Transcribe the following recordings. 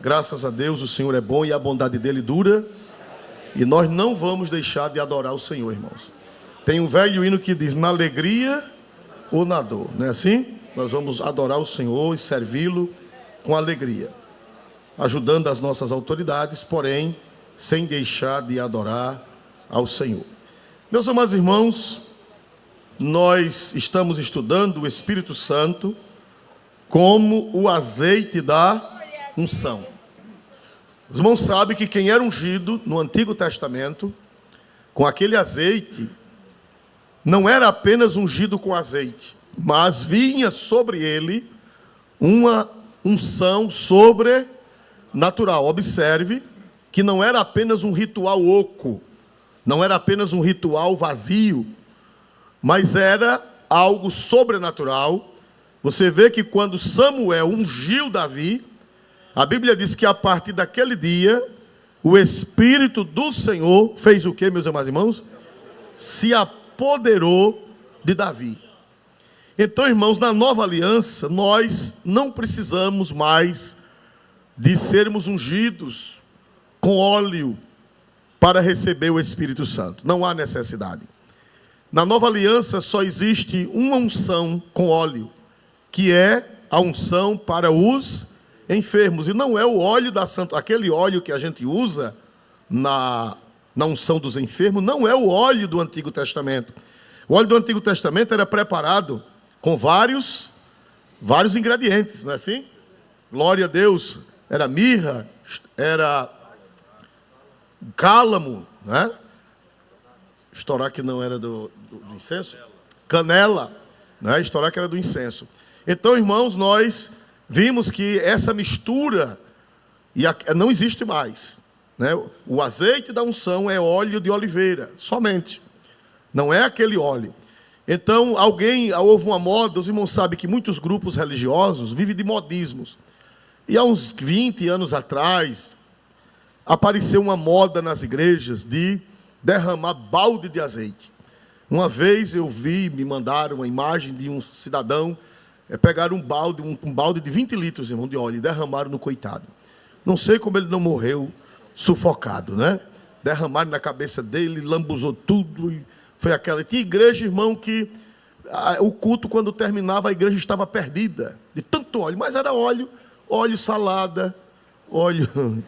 Graças a Deus, o Senhor é bom e a bondade dele dura. E nós não vamos deixar de adorar o Senhor, irmãos. Tem um velho hino que diz, na alegria ou na dor. Não é assim? Nós vamos adorar o Senhor e servi-lo com alegria, ajudando as nossas autoridades, porém, sem deixar de adorar ao Senhor. Meus amados irmãos, nós estamos estudando o Espírito Santo como o azeite da unção. Os irmãos sabem que quem era ungido no Antigo Testamento, com aquele azeite, não era apenas ungido com azeite, mas vinha sobre ele uma unção sobrenatural. Observe que não era apenas um ritual oco, não era apenas um ritual vazio, mas era algo sobrenatural. Você vê que quando Samuel ungiu Davi, a Bíblia diz que a partir daquele dia, o Espírito do Senhor fez o que, meus amados irmãos? Se apoderou de Davi. Então, irmãos, na nova aliança, nós não precisamos mais de sermos ungidos com óleo para receber o Espírito Santo. Não há necessidade. Na nova aliança só existe uma unção com óleo, que é a unção para os enfermos. E não é o óleo da Santa, aquele óleo que a gente usa na unção dos enfermos, não é o óleo do Antigo Testamento. O óleo do Antigo Testamento era preparado com vários ingredientes, não é assim? Glória a Deus. Era mirra, era cálamo, né? Estourar que não era do incenso. Canela, né? Estourar que era do incenso. Então, irmãos, nós vimos que essa mistura não existe mais, né? O azeite da unção é óleo de oliveira, somente. Não é aquele óleo. Então, houve uma moda, os irmãos sabem que muitos grupos religiosos vivem de modismos. E há uns 20 anos atrás, apareceu uma moda nas igrejas de derramar balde de azeite. Uma vez eu me mandaram uma imagem de um cidadão, pegaram um balde de 20 litros, irmão, de óleo, e derramaram no coitado. Não sei como ele não morreu sufocado, né? Derramaram na cabeça dele, lambuzou tudo, e foi aquela. Tinha igreja, irmão, que o culto, quando terminava, a igreja estava perdida, de tanto óleo, mas era óleo salada, óleo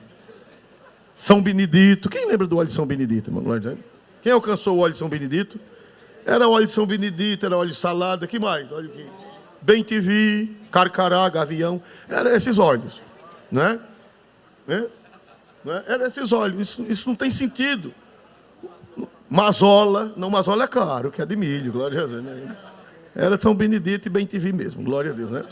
São Benedito. Quem lembra do óleo de São Benedito, irmão? Quem alcançou o óleo de São Benedito? Era óleo de São Benedito, era óleo salada, que mais? Óleo que Bem-te-vi, Carcará, Gavião, eram esses óleos, né? Eram esses óleos, isso não tem sentido. Mazola é caro, que é de milho, glória a Deus, né? Era São Benedito e Bem-te-vi mesmo, glória a Deus, né?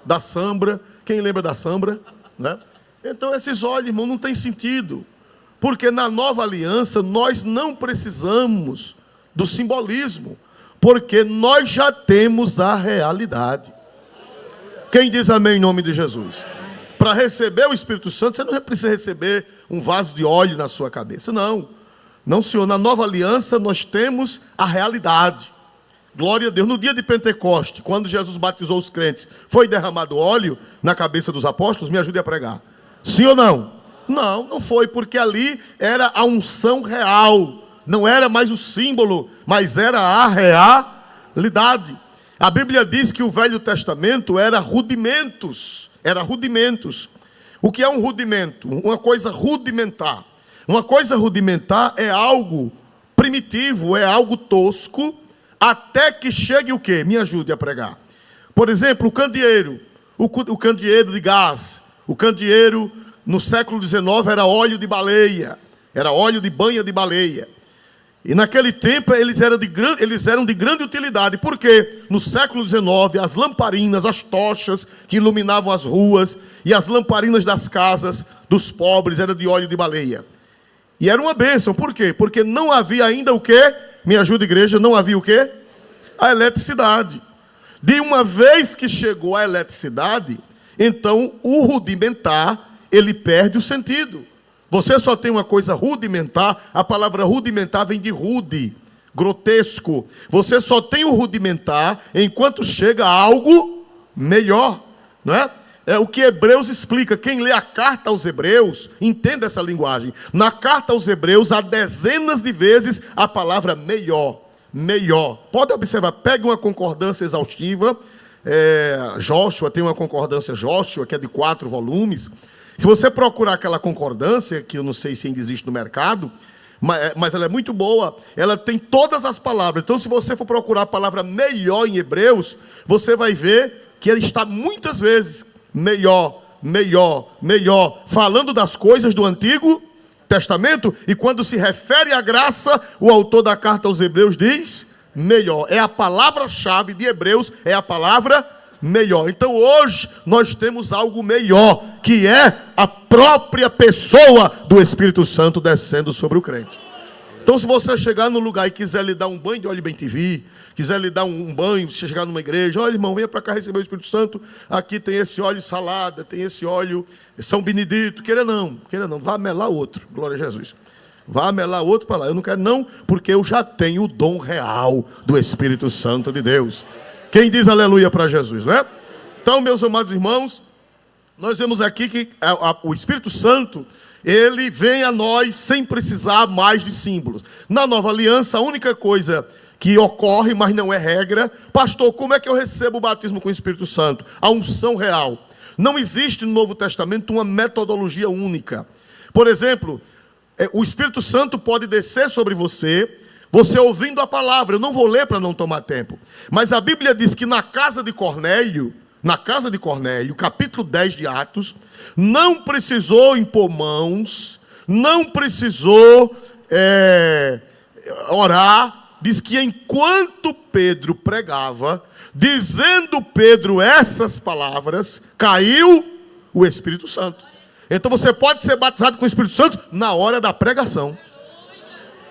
Da Sambra, quem lembra da Sambra, né? Então esses óleos, irmão, não tem sentido, porque na nova aliança nós não precisamos do simbolismo, porque nós já temos a realidade. Quem diz amém em nome de Jesus? Para receber o Espírito Santo, você não precisa receber um vaso de óleo na sua cabeça, não. Não, Senhor, na nova aliança nós temos a realidade. Glória a Deus. No dia de Pentecoste, quando Jesus batizou os crentes, foi derramado óleo na cabeça dos apóstolos? Me ajude a pregar. Sim ou não? Não foi, porque ali era a unção real. Não era mais o símbolo, mas era a realidade. A Bíblia diz que o Velho Testamento era rudimentos. O que é um rudimento? Uma coisa rudimentar. Uma coisa rudimentar é algo primitivo, é algo tosco, até que chegue o quê? Me ajude a pregar. Por exemplo, o candeeiro. O candeeiro de gás. O candeeiro, no século XIX, era óleo de baleia. Era óleo de banha de baleia. E naquele tempo eles eram de grande utilidade. Por quê? No século XIX, as lamparinas, as tochas que iluminavam as ruas e as lamparinas das casas dos pobres eram de óleo de baleia. E era uma bênção. Por quê? Porque não havia ainda o quê? Me ajuda, igreja. Não havia o quê? A eletricidade. De uma vez que chegou a eletricidade, então o rudimentar, ele perde o sentido. Você só tem uma coisa rudimentar, a palavra rudimentar vem de rude, grotesco. Você só tem o rudimentar enquanto chega a algo melhor, não é? É o que Hebreus explica. Quem lê a carta aos Hebreus, entenda essa linguagem. Na carta aos Hebreus, há dezenas de vezes a palavra melhor. Melhor. Pode observar, pega uma concordância exaustiva. Joshua tem uma concordância Joshua, que é de 4 volumes. Se você procurar aquela concordância, que eu não sei se ainda existe no mercado, mas ela é muito boa, ela tem todas as palavras. Então, se você for procurar a palavra melhor em Hebreus, você vai ver que ela está muitas vezes melhor, melhor, melhor, falando das coisas do Antigo Testamento, e quando se refere à graça, o autor da carta aos Hebreus diz melhor. É a palavra-chave de Hebreus, é a palavra melhor. Então hoje nós temos algo melhor, que é a própria pessoa do Espírito Santo descendo sobre o crente. Então, se você chegar no lugar e quiser lhe dar um banho de óleo bem TV, quiser lhe dar um banho, se chegar numa igreja, olha, irmão, venha para cá receber o Espírito Santo, aqui tem esse óleo salada, tem esse óleo São Benedito, queira não, vá melar outro, glória a Jesus. Vá melar outro para lá, eu não quero não, porque eu já tenho o dom real do Espírito Santo de Deus. Quem diz aleluia para Jesus, né? Então, meus amados irmãos, nós vemos aqui que o Espírito Santo, ele vem a nós sem precisar mais de símbolos. Na Nova Aliança, a única coisa que ocorre, mas não é regra, pastor, como é que eu recebo o batismo com o Espírito Santo? A unção real. Não existe no Novo Testamento uma metodologia única. Por exemplo, o Espírito Santo pode descer sobre você ouvindo a palavra. Eu não vou ler para não tomar tempo. Mas a Bíblia diz que na casa de Cornélio, capítulo 10 de Atos, não precisou impor mãos, não precisou orar. Diz que enquanto Pedro pregava, dizendo Pedro essas palavras, caiu o Espírito Santo. Então você pode ser batizado com o Espírito Santo na hora da pregação.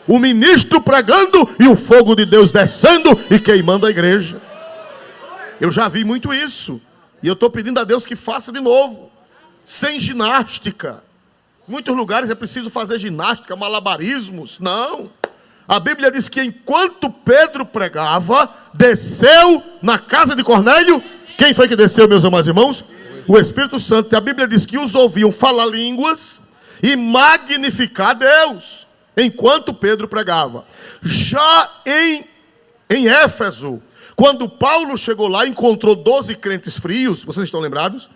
O ministro pregando e o fogo de Deus descendo e queimando a igreja. Eu já vi muito isso. E eu estou pedindo a Deus que faça de novo. Sem ginástica. Em muitos lugares é preciso fazer ginástica, malabarismos. Não. A Bíblia diz que enquanto Pedro pregava, desceu na casa de Cornélio. Quem foi que desceu, meus amados irmãos? O Espírito Santo. E a Bíblia diz que os ouviam falar línguas e magnificar Deus, enquanto Pedro pregava. Já em Éfeso, quando Paulo chegou lá, encontrou 12 crentes frios. Vocês estão lembrados?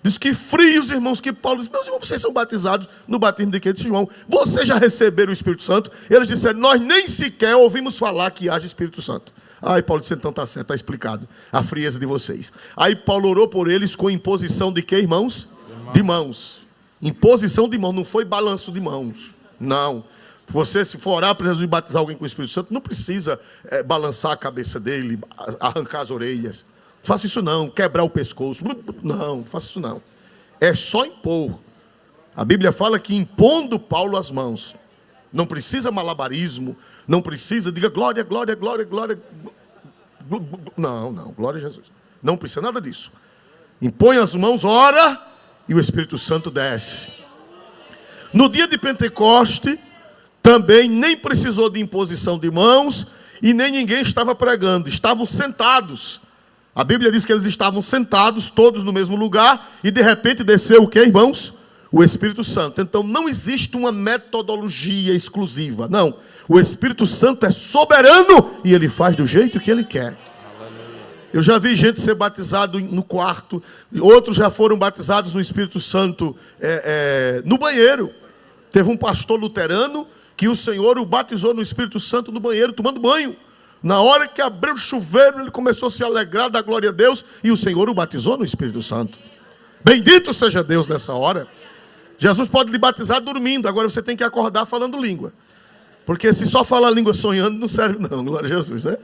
Diz que frios, irmãos, que Paulo disse, meus irmãos, vocês são batizados no batismo de quem? Disse, João, vocês já receberam o Espírito Santo? Eles disseram, nós nem sequer ouvimos falar que haja Espírito Santo. Aí Paulo disse, então está certo, está explicado a frieza de vocês. Aí Paulo orou por eles com imposição de quê, irmãos? De mãos. Imposição de mãos, não foi balanço de mãos. Não. Você, se for orar para Jesus e batizar alguém com o Espírito Santo, não precisa balançar a cabeça dele, arrancar as orelhas. Faça isso não, quebrar o pescoço. Não, faça isso não. É só impor. A Bíblia fala que impondo Paulo as mãos. Não precisa malabarismo, não precisa, diga glória, glória, glória, glória. Não, glória a Jesus. Não precisa nada disso. Impõe as mãos, ora, e o Espírito Santo desce. No dia de Pentecoste, também nem precisou de imposição de mãos, e nem ninguém estava pregando, estavam sentados. A Bíblia diz que eles estavam sentados, todos no mesmo lugar, e de repente desceu o que, irmãos? O Espírito Santo. Então não existe uma metodologia exclusiva, não. O Espírito Santo é soberano e ele faz do jeito que ele quer. Eu já vi gente ser batizado no quarto, outros já foram batizados no Espírito Santo no banheiro. Teve um pastor luterano que o Senhor o batizou no Espírito Santo no banheiro, tomando banho. Na hora que abriu o chuveiro, ele começou a se alegrar da glória a Deus, e o Senhor o batizou no Espírito Santo. Bendito seja Deus nessa hora. Jesus pode lhe batizar dormindo, agora você tem que acordar falando língua. Porque se só falar língua sonhando, não serve não, glória a Jesus, né?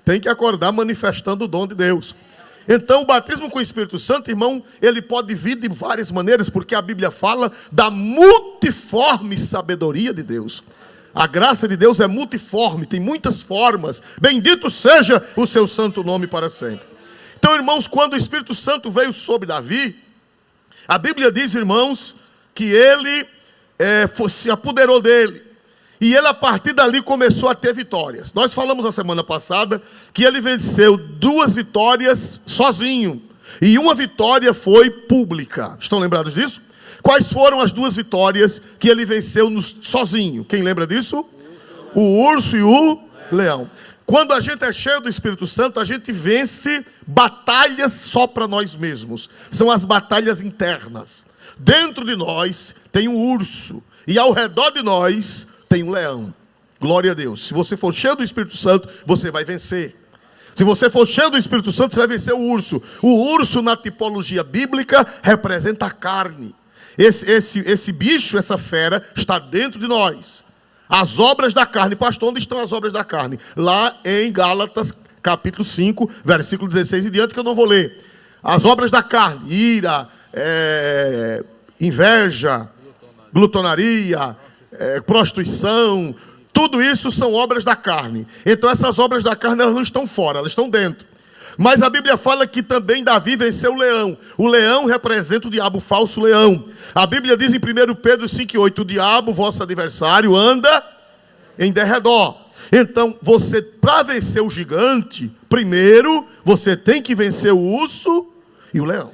Tem que acordar manifestando o dom de Deus. Então o batismo com o Espírito Santo, irmão, ele pode vir de várias maneiras, porque a Bíblia fala da multiforme sabedoria de Deus. A graça de Deus é multiforme, tem muitas formas. Bendito seja o seu santo nome para sempre. Então, irmãos, quando o Espírito Santo veio sobre Davi, a Bíblia diz, irmãos, que ele se apoderou dele. E ele, a partir dali, começou a ter vitórias. Nós falamos a semana passada que ele venceu 2 vitórias sozinho. E uma vitória foi pública. Estão lembrados disso? Quais foram as duas vitórias que ele venceu sozinho? Quem lembra disso? O urso e o leão. Quando a gente é cheio do Espírito Santo, a gente vence batalhas só para nós mesmos. São as batalhas internas. Dentro de nós tem um urso. E ao redor de nós tem um leão. Glória a Deus. Se você for cheio do Espírito Santo, você vai vencer. Se você for cheio do Espírito Santo, você vai vencer o urso. O urso, na tipologia bíblica, representa a carne. Esse bicho, essa fera, está dentro de nós. As obras da carne. Pastor, onde estão as obras da carne? Lá em Gálatas, capítulo 5, versículo 16 e diante, que eu não vou ler. As obras da carne: ira, inveja, glutonaria, prostituição. Tudo isso são obras da carne. Então essas obras da carne, elas não estão fora, elas estão dentro. Mas a Bíblia fala que também Davi venceu o leão. O leão representa o diabo, o falso leão. A Bíblia diz em 1 Pedro 5,8: o diabo, vosso adversário, anda em derredor. Então, você, para vencer o gigante, primeiro, você tem que vencer o urso e o leão.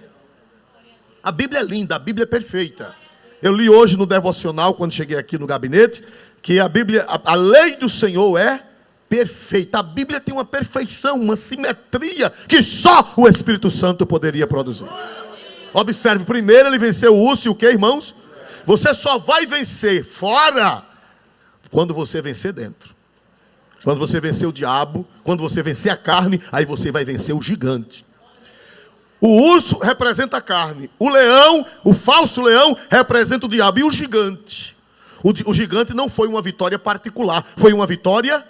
A Bíblia é linda, a Bíblia é perfeita. Eu li hoje no devocional, quando cheguei aqui no gabinete, que a Bíblia, a lei do Senhor é perfeita. A Bíblia tem uma perfeição, uma simetria que só o Espírito Santo poderia produzir. Observe, primeiro ele venceu o urso e o que, irmãos? Você só vai vencer fora quando você vencer dentro. Quando você vencer o diabo, quando você vencer a carne, aí você vai vencer o gigante. O urso representa a carne. O leão, o falso leão, representa o diabo. E o gigante? O gigante não foi uma vitória particular, foi uma vitória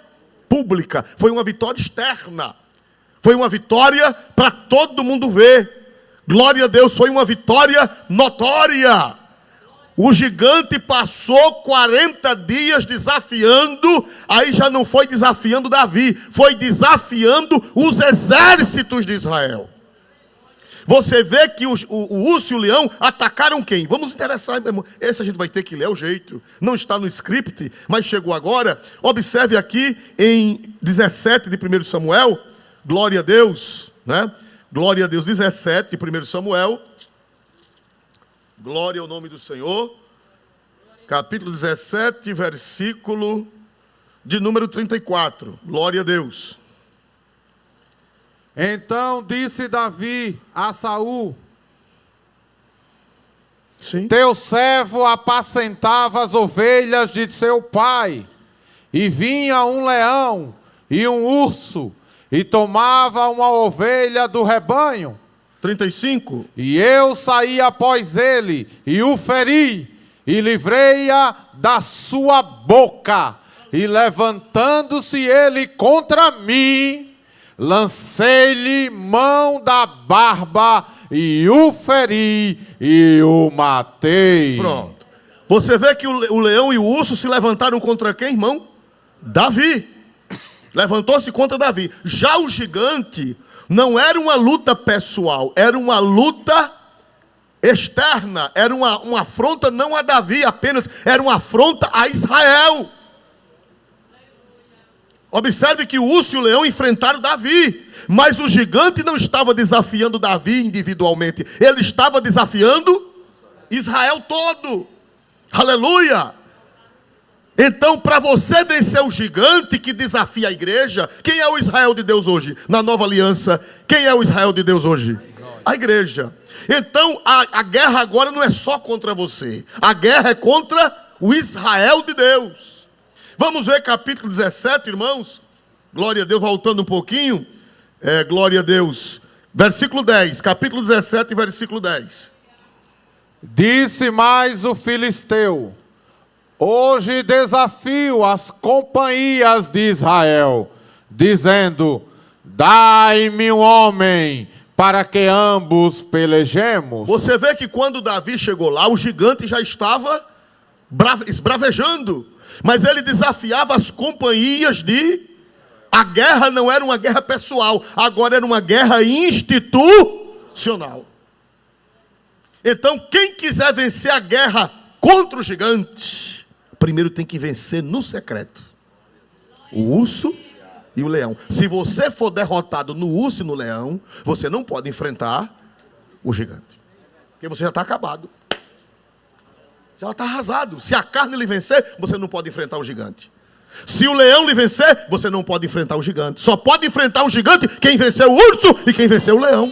pública, foi uma vitória externa, foi uma vitória para todo mundo ver. Glória a Deus, foi uma vitória notória. O gigante passou 40 dias desafiando, aí já não foi desafiando Davi, foi desafiando os exércitos de Israel. Você vê que o urso e o leão atacaram quem? Vamos interessar, meu irmão. Esse a gente vai ter que ler, é o jeito. Não está no script, mas chegou agora. Observe aqui em 17 de 1 Samuel. Glória a Deus, né? Glória a Deus, 17 de 1 Samuel. Glória ao nome do Senhor. Capítulo 17, versículo de número 34. Glória a Deus. Então disse Davi a Saul: Sim. Teu servo apacentava as ovelhas de seu pai, e vinha um leão e um urso, e tomava uma ovelha do rebanho. 35. E eu saí após ele, e o feri, e livrei-a da sua boca. E levantando-se ele contra mim, lancei-lhe mão da barba, e o feri, e o matei. Pronto. Você vê que o leão e o urso se levantaram contra quem, irmão? Davi. Levantou-se contra Davi. Já o gigante não era uma luta pessoal, era uma luta externa, era uma afronta não a Davi apenas, era uma afronta a Israel. Observe que o urso e o leão enfrentaram Davi, mas o gigante não estava desafiando Davi individualmente, ele estava desafiando Israel todo. Aleluia! Então, para você vencer o gigante que desafia a igreja, quem é o Israel de Deus hoje? Na nova aliança, quem é o Israel de Deus hoje? A igreja. Então, a guerra agora não é só contra você, a guerra é contra o Israel de Deus. Vamos ver capítulo 17, irmãos. Glória a Deus, voltando um pouquinho. Glória a Deus. Versículo 10, capítulo 17, versículo 10. Disse mais o filisteu: Hoje desafio as companhias de Israel, dizendo: Dai-me um homem, para que ambos pelejemos. Você vê que quando Davi chegou lá, o gigante já estava esbravejando. Mas ele desafiava as companhias de... A guerra não era uma guerra pessoal, agora era uma guerra institucional. Então, quem quiser vencer a guerra contra o gigante, primeiro tem que vencer no secreto. O urso e o leão. Se você for derrotado no urso e no leão, você não pode enfrentar o gigante. Porque você já está acabado. Já está arrasado. Se a carne lhe vencer, você não pode enfrentar o gigante. Se o leão lhe vencer, você não pode enfrentar o gigante. Só pode enfrentar o gigante quem venceu o urso e quem venceu o leão.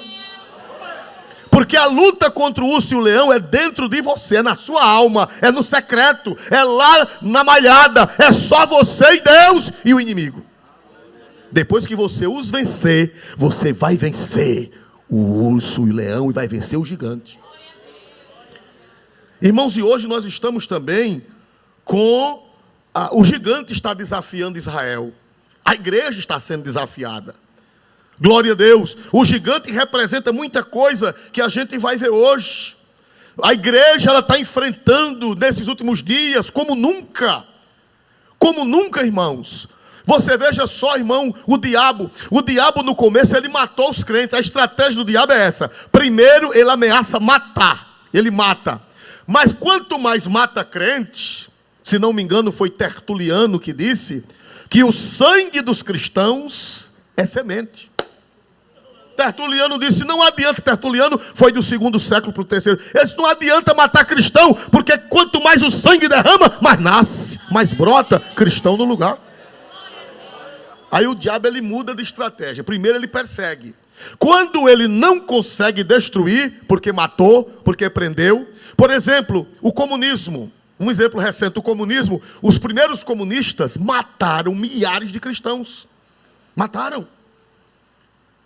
Porque a luta contra o urso e o leão é dentro de você, é na sua alma, é no secreto, é lá na malhada, é só você e Deus e o inimigo. Depois que você os vencer, você vai vencer o urso e o leão e vai vencer o gigante. Irmãos, e hoje nós estamos também com... o gigante está desafiando Israel. A igreja está sendo desafiada. Glória a Deus. O gigante representa muita coisa que a gente vai ver hoje. A igreja ela está enfrentando nesses últimos dias como nunca. Como nunca, irmãos. Você veja só, irmão, o diabo no começo ele matou os crentes. A estratégia do diabo é essa. Primeiro ele ameaça matar. Ele mata. Mas quanto mais mata crente, se não me engano foi Tertuliano que disse, que o sangue dos cristãos é semente. Tertuliano disse, não adianta, Tertuliano foi do 2º século para o 3º. Ele disse, não adianta matar cristão, porque quanto mais o sangue derrama, mais nasce, mais brota cristão no lugar. Aí o diabo ele muda de estratégia. Primeiro ele persegue. Quando ele não consegue destruir, porque matou, porque prendeu. Por exemplo, o comunismo. Um exemplo recente, o comunismo. Os primeiros comunistas mataram milhares de cristãos. Mataram.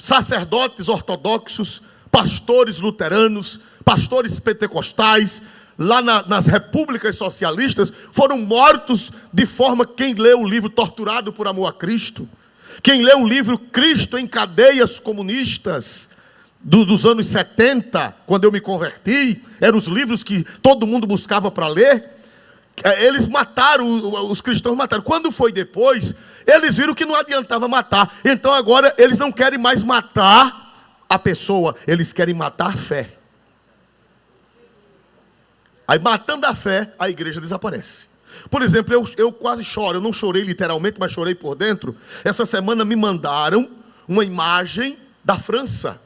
Sacerdotes ortodoxos, pastores luteranos, pastores pentecostais, lá nas repúblicas socialistas, foram mortos de forma, quem lê o livro Torturado por Amor a Cristo, quem lê o livro Cristo em Cadeias Comunistas, dos anos 70, quando eu me converti, eram os livros que todo mundo buscava para ler, eles mataram, os cristãos mataram. Quando foi depois, eles viram que não adiantava matar. Então agora eles não querem mais matar a pessoa, eles querem matar a fé. Aí matando a fé, a igreja desaparece. Por exemplo, eu quase choro, eu não chorei literalmente, mas chorei por dentro. Essa semana me mandaram uma imagem da França.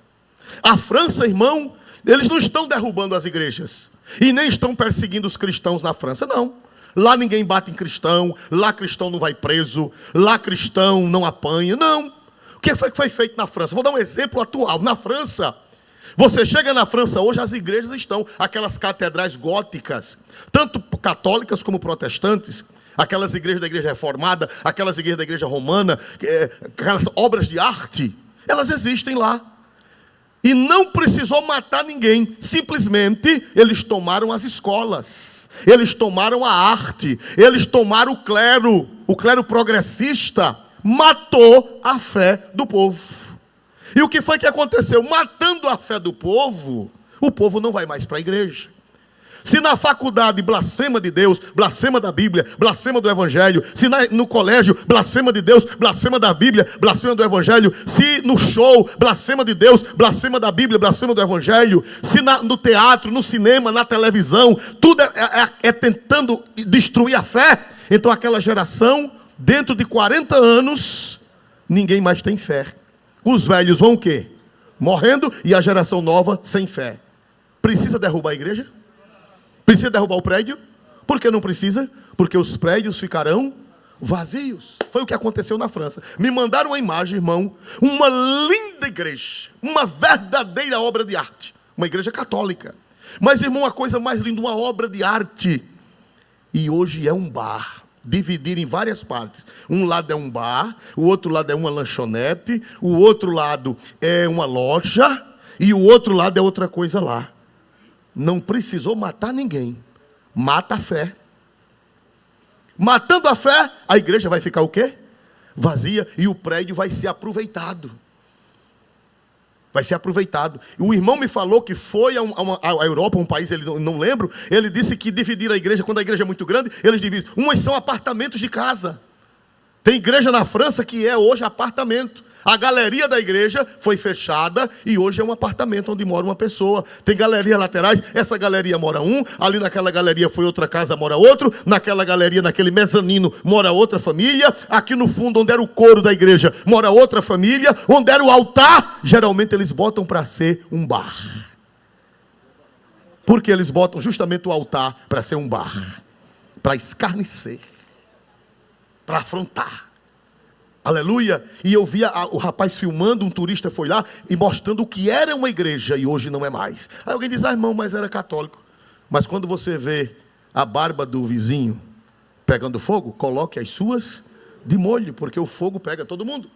A França, irmão, eles não estão derrubando as igrejas. E nem estão perseguindo os cristãos na França, não. Lá ninguém bate em cristão, lá cristão não vai preso, lá cristão não apanha, não. O que foi feito na França? Vou dar um exemplo atual. Na França, você chega na França hoje, as igrejas estão, aquelas catedrais góticas, tanto católicas como protestantes, aquelas igrejas da igreja reformada, aquelas igrejas da igreja romana, aquelas obras de arte, elas existem lá. E não precisou matar ninguém, simplesmente eles tomaram as escolas. Eles tomaram a arte, eles tomaram o clero progressista, matou a fé do povo. E o que foi que aconteceu? Matando a fé do povo, o povo não vai mais para a igreja. Se na faculdade blasfema de Deus, blasfema da Bíblia, blasfema do Evangelho, se no colégio blasfema de Deus, blasfema da Bíblia, blasfema do Evangelho, se no show blasfema de Deus, blasfema da Bíblia, blasfema do Evangelho, se no teatro, no cinema, na televisão, tudo é tentando destruir a fé, então aquela geração, dentro de 40 anos, ninguém mais tem fé. Os velhos vão o quê? Morrendo e a geração nova sem fé. Precisa derrubar a igreja? Precisa derrubar o prédio? Por que não precisa? Porque os prédios ficarão vazios. Foi o que aconteceu na França. Me mandaram uma imagem, irmão. Uma linda igreja. Uma verdadeira obra de arte. Uma igreja católica. Mas, irmão, a coisa mais linda, uma obra de arte. E hoje é um bar. Dividir em várias partes. Um lado é um bar. O outro lado é uma lanchonete. O outro lado é uma loja. E o outro lado é outra coisa lá. Não precisou matar ninguém. Mata a fé. Matando a fé, a igreja vai ficar o quê? Vazia. E o prédio vai ser aproveitado. Vai ser aproveitado. O irmão me falou que foi a Europa, um país, ele não lembro. Ele disse que dividiram a igreja, quando a igreja é muito grande, eles dividem. Umas são apartamentos de casa. Tem igreja na França que é hoje apartamento. A galeria da igreja foi fechada e hoje é um apartamento onde mora uma pessoa. Tem galerias laterais, essa galeria mora um, ali naquela galeria foi outra casa, mora outro, naquela galeria, naquele mezanino, mora outra família, aqui no fundo, onde era o coro da igreja, mora outra família, onde era o altar, geralmente eles botam para ser um bar. Porque eles botam justamente o altar para ser um bar, para escarnecer, para afrontar. Aleluia. E eu via o rapaz filmando, um turista foi lá e mostrando o que era uma igreja e hoje não é mais. Aí alguém diz, irmão, mas era católico. Mas quando você vê a barba do vizinho pegando fogo, coloque as suas de molho, porque o fogo pega todo mundo.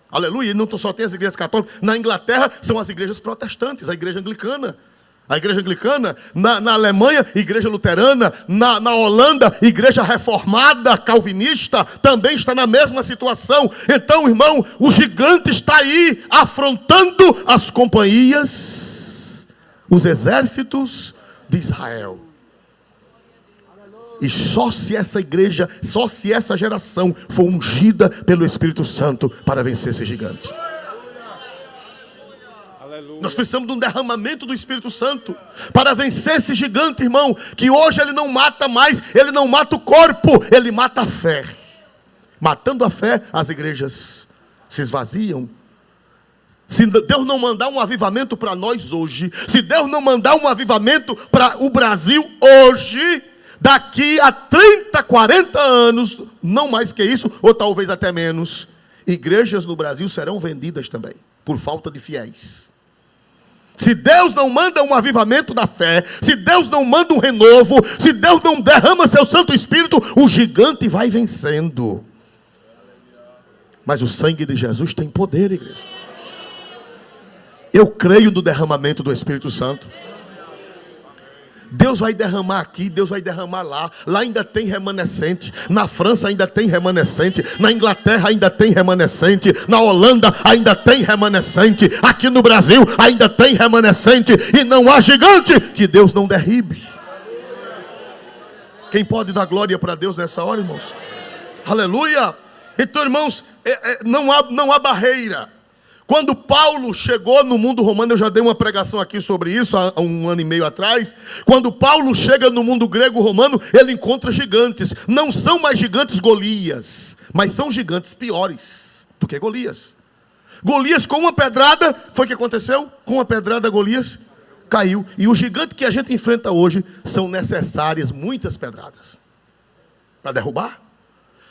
Aleluia. E não só tem as igrejas católicas. Na Inglaterra são as igrejas protestantes, a igreja anglicana. A igreja anglicana, na Alemanha, igreja luterana, na Holanda, igreja reformada, calvinista, também está na mesma situação. Então, irmão, o gigante está aí, afrontando as companhias, os exércitos de Israel. E só se essa igreja, só se essa geração for ungida pelo Espírito Santo para vencer esse gigante. Nós precisamos de um derramamento do Espírito Santo para vencer esse gigante, irmão, que hoje ele não mata mais, ele não mata o corpo, ele mata a fé. Matando a fé, as igrejas se esvaziam. Se Deus não mandar um avivamento para nós hoje, se Deus não mandar um avivamento para o Brasil hoje, daqui a 30, 40 anos, não mais que isso, ou talvez até menos, igrejas no Brasil serão vendidas também, por falta de fiéis. Se Deus não manda um avivamento da fé, se Deus não manda um renovo, se Deus não derrama seu Santo Espírito, o gigante vai vencendo. Mas o sangue de Jesus tem poder, igreja. Eu creio no derramamento do Espírito Santo. Deus vai derramar aqui, Deus vai derramar lá. Lá ainda tem remanescente. Na França ainda tem remanescente. Na Inglaterra ainda tem remanescente. Na Holanda ainda tem remanescente. Aqui no Brasil ainda tem remanescente. E não há gigante que Deus não derribe. Quem pode dar glória para Deus nessa hora, irmãos? Aleluia! Então, irmãos, não há barreira. Quando Paulo chegou no mundo romano, eu já dei uma pregação aqui sobre isso há 1 ano e meio atrás. Quando Paulo chega no mundo grego-romano, ele encontra gigantes. Não são mais gigantes Golias, mas são gigantes piores do que Golias. Golias com uma pedrada, foi o que aconteceu? Com uma pedrada Golias caiu. E o gigante que a gente enfrenta hoje, são necessárias muitas pedradas para derrubar.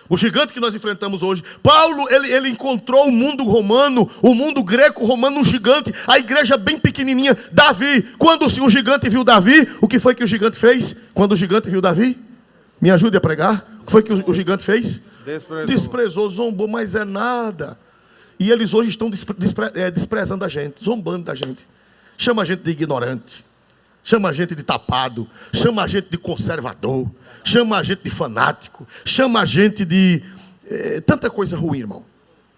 O gigante que nós enfrentamos hoje, Paulo, ele encontrou o mundo romano, o mundo greco-romano, um gigante, a igreja bem pequenininha, Davi. Quando o gigante viu Davi, o que foi que o gigante fez? Quando o gigante viu Davi, me ajude a pregar, o que foi que o gigante fez? Desprezou, zombou, mas é nada. E eles hoje estão desprezando a gente, zombando da gente. Chama a gente de ignorante, chama a gente de tapado, chama a gente de conservador, chama a gente de fanático, chama a gente de tanta coisa ruim, irmão,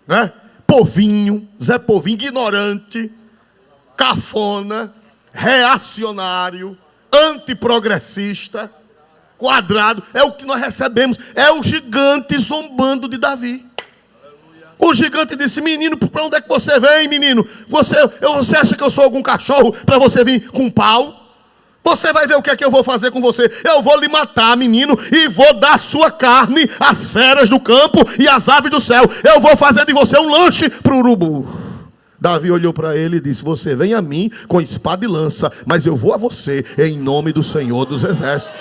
né? Povinho, Zé Povinho, ignorante, cafona, reacionário, antiprogressista, quadrado. É o que nós recebemos, é o gigante zombando de Davi. O gigante disse: menino, para onde é que você vem, menino? Você acha que eu sou algum cachorro para você vir com pau? Você vai ver o que é que eu vou fazer com você. Eu vou lhe matar, menino, e vou dar sua carne às feras do campo e às aves do céu. Eu vou fazer de você um lanche para o urubu. Davi olhou para ele e disse: você vem a mim com espada e lança, mas eu vou a você em nome do Senhor dos Exércitos.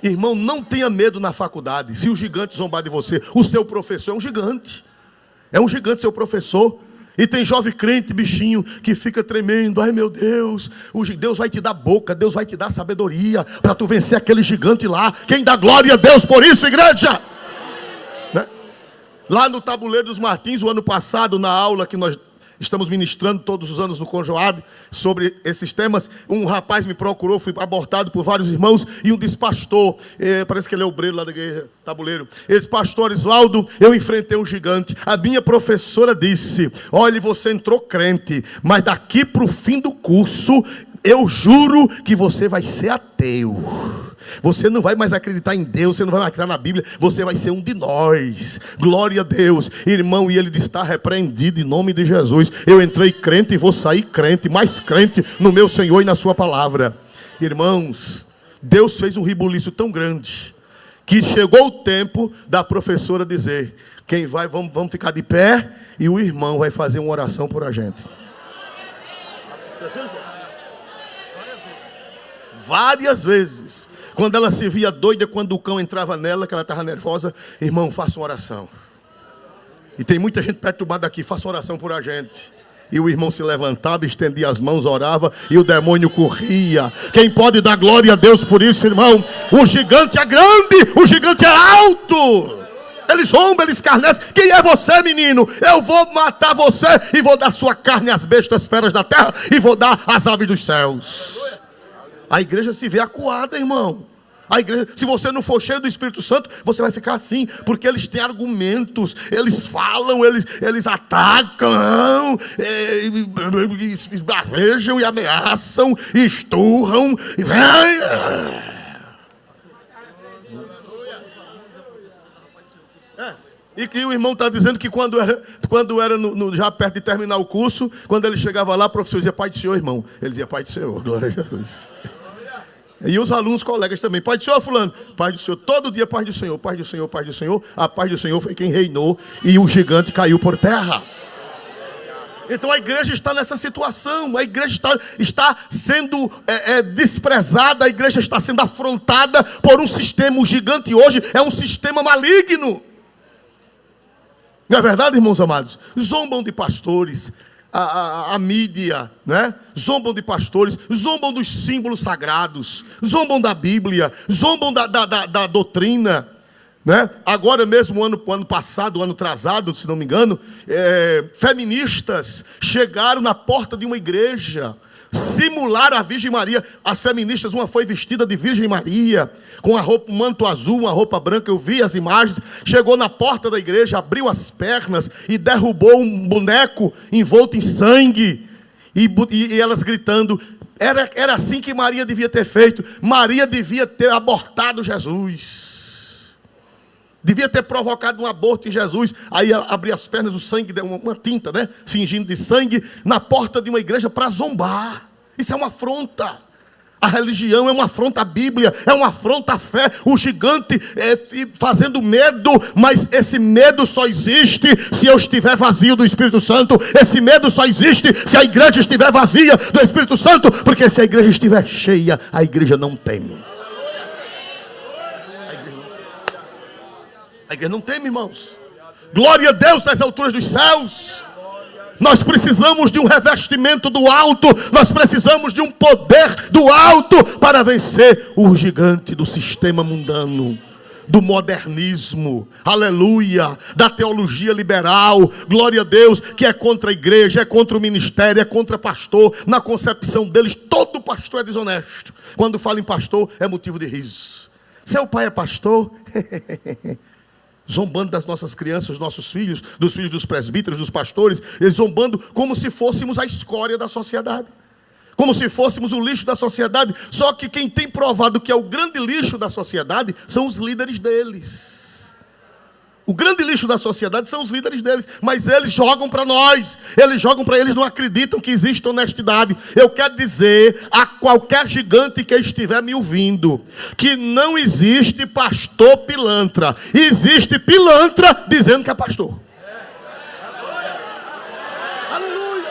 Irmão, não tenha medo na faculdade. Se o gigante zombar de você, o seu professor é um gigante. É um gigante seu professor. E tem jovem crente, bichinho, que fica tremendo. Ai meu Deus, Deus vai te dar boca, Deus vai te dar sabedoria para tu vencer aquele gigante lá. Quem dá glória a Deus por isso, igreja? Né? Lá no Tabuleiro dos Martins, o ano passado, na aula que nós estamos ministrando todos os anos no Conjoab sobre esses temas, um rapaz me procurou, fui abordado por vários irmãos, e um disse: pastor, parece que ele é obreiro lá da igreja Tabuleiro, ele disse: pastor Isvaldo, eu enfrentei um gigante. A minha professora disse: olha, você entrou crente, mas daqui para o fim do curso, eu juro que você vai ser ateu. Você não vai mais acreditar em Deus, você não vai mais acreditar na Bíblia, você vai ser um de nós. Glória a Deus, irmão. E ele disse: está repreendido em nome de Jesus. Eu entrei crente e vou sair crente, mais crente no meu Senhor e na sua palavra. Irmãos, Deus fez um rebuliço tão grande que chegou o tempo da professora dizer: quem vai, vamos ficar de pé, e o irmão vai fazer uma oração por a gente. Várias vezes. Quando ela se via doida, quando o cão entrava nela, que ela estava nervosa, irmão, faça uma oração. E tem muita gente perturbada aqui, faça uma oração por a gente. E o irmão se levantava, estendia as mãos, orava, e o demônio corria. Quem pode dar glória a Deus por isso, irmão? O gigante é grande, o gigante é alto. Ele zomba, ele escarnece. Quem é você, menino? Eu vou matar você e vou dar sua carne às bestas feras da terra e vou dar às aves dos céus. A igreja se vê acuada, irmão. A igreja, se você não for cheio do Espírito Santo, você vai ficar assim, porque eles têm argumentos, eles falam, eles atacam, esbravejam e ameaçam, e esturram. E que o irmão está dizendo que quando era já perto de terminar o curso, quando ele chegava lá, o professor dizia, Pai do Senhor, irmão. Ele dizia, Pai do Senhor, glória a Jesus. E os alunos, colegas também. Pai do Senhor, fulano. Pai do Senhor. Todo dia, Pai do Senhor. Pai do Senhor, Pai do Senhor. A paz do Senhor foi quem reinou. E o gigante caiu por terra. Então a igreja está nessa situação. A igreja está sendo desprezada. A igreja está sendo afrontada por um sistema. O gigante hoje é um sistema maligno. Não é verdade, irmãos amados? Zombam de pastores. A mídia, né? Zombam de pastores, zombam dos símbolos sagrados, zombam da Bíblia, zombam da doutrina, né? Agora mesmo, ano passado, ano atrasado, se não me engano, feministas chegaram na porta de uma igreja, simularam a Virgem Maria. As feministas, uma foi vestida de Virgem Maria, com um manto azul, uma roupa branca, eu vi as imagens, chegou na porta da igreja, abriu as pernas e derrubou um boneco envolto em sangue, e elas gritando, era assim que Maria devia ter feito. Maria devia ter abortado Jesus, devia ter provocado um aborto em Jesus. Aí abria as pernas, o sangue, deu uma tinta, né? Fingindo de sangue, na porta de uma igreja para zombar. Isso é uma afronta. A religião é uma afronta à Bíblia, é uma afronta à fé. O gigante fazendo medo, mas esse medo só existe se eu estiver vazio do Espírito Santo. Esse medo só existe se a igreja estiver vazia do Espírito Santo, porque se a igreja estiver cheia, a igreja não teme. A igreja não teme, irmãos. Glória a Deus nas alturas dos céus. Nós precisamos de um revestimento do alto. Nós precisamos de um poder do alto para vencer o gigante do sistema mundano, do modernismo, aleluia, da teologia liberal, glória a Deus, que é contra a igreja, é contra o ministério, é contra pastor. Na concepção deles, todo pastor é desonesto. Quando fala em pastor, é motivo de riso. Seu pai é pastor? Zombando das nossas crianças, dos nossos filhos, dos filhos dos presbíteros, dos pastores, eles zombando como se fôssemos a escória da sociedade, como se fôssemos o lixo da sociedade. Só que quem tem provado que é o grande lixo da sociedade são os líderes deles. O grande lixo da sociedade são os líderes deles, mas eles jogam para nós, eles não acreditam que existe honestidade. Eu quero dizer a qualquer gigante que estiver me ouvindo, que não existe pastor pilantra, existe pilantra dizendo que é pastor. Aleluia.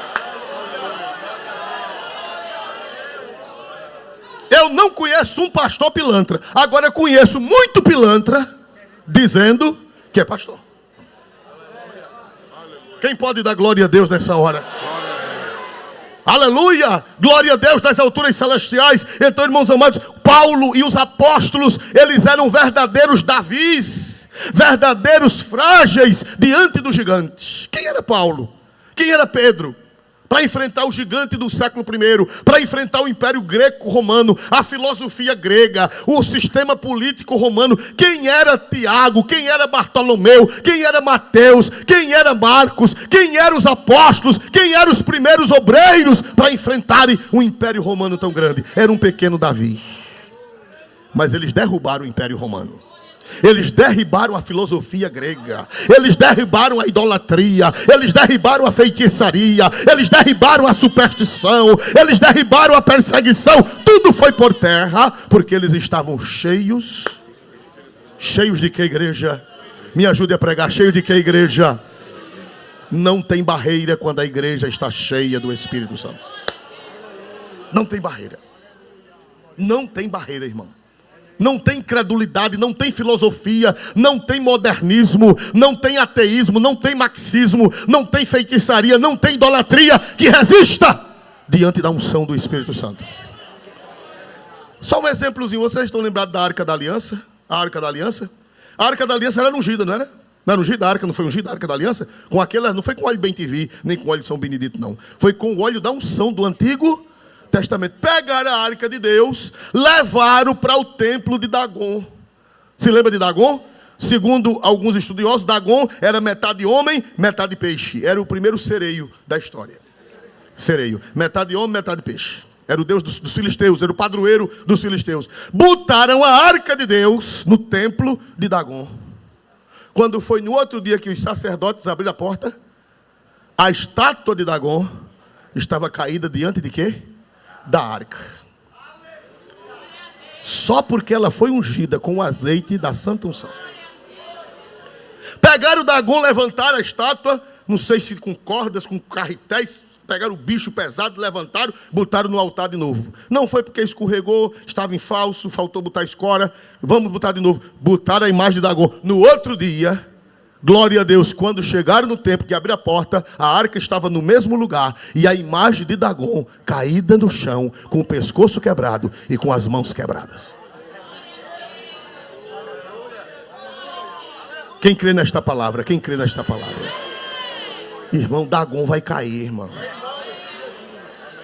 Eu não conheço um pastor pilantra, agora eu conheço muito pilantra dizendo que é pastor. Quem pode dar glória a Deus nessa hora? Aleluia! Glória a Deus nas alturas celestiais. Então, irmãos amados, Paulo e os apóstolos, eles eram verdadeiros Davis, verdadeiros frágeis diante do gigante. Quem era Paulo? Quem era Pedro? Para enfrentar o gigante do século I, para enfrentar o Império Greco-Romano, a filosofia grega, o sistema político romano. Quem era Tiago? Quem era Bartolomeu? Quem era Mateus? Quem era Marcos? Quem eram os apóstolos? Quem eram os primeiros obreiros para enfrentarem um Império Romano tão grande? Era um pequeno Davi. Mas eles derrubaram o Império Romano. Eles derribaram a filosofia grega, eles derribaram a idolatria, eles derribaram a feitiçaria, eles derribaram a superstição, eles derribaram a perseguição. Tudo foi por terra, porque eles estavam cheios de que, igreja? Me ajude a pregar. Cheio de que, igreja? Não tem barreira quando a igreja está cheia do Espírito Santo. Não tem barreira. Não tem barreira, irmão. Não tem incredulidade, não tem filosofia, não tem modernismo, não tem ateísmo, não tem marxismo, não tem feitiçaria, não tem idolatria que resista diante da unção do Espírito Santo. Só um exemplozinho, vocês estão lembrados da Arca da Aliança? A Arca da Aliança? A Arca da Aliança era ungida, não era? Não era ungida a Arca, não foi ungida a Arca da Aliança? Com aquela, não foi com óleo bem-te-vi, nem com óleo de São Benedito, não. Foi com o óleo da unção do Antigo Testamento. Pegaram a Arca de Deus, levaram para o templo de Dagon. Se lembra de Dagon? Segundo alguns estudiosos, Dagon era metade homem, metade peixe. Era o primeiro sereio da história. Sereio. Metade homem, metade peixe. Era o Deus dos filisteus, era o padroeiro dos filisteus. Botaram a Arca de Deus no templo de Dagon. Quando foi no outro dia que os sacerdotes abriram a porta, a estátua de Dagon estava caída diante de quê? Da arca. Só porque ela foi ungida com o azeite da santa unção. Pegaram o Dagon, levantaram a estátua, não sei se com cordas, com carretéis, pegaram o bicho pesado, levantaram, botaram no altar de novo. Não foi porque escorregou, estava em falso, faltou botar escora, vamos botar de novo. Botaram a imagem de Dagon. No outro dia, glória a Deus, quando chegaram no templo que abriu a porta, a arca estava no mesmo lugar, e a imagem de Dagon caída no chão, com o pescoço quebrado e com as mãos quebradas. Quem crê nesta palavra? Quem crê nesta palavra? Irmão, Dagon vai cair, irmão.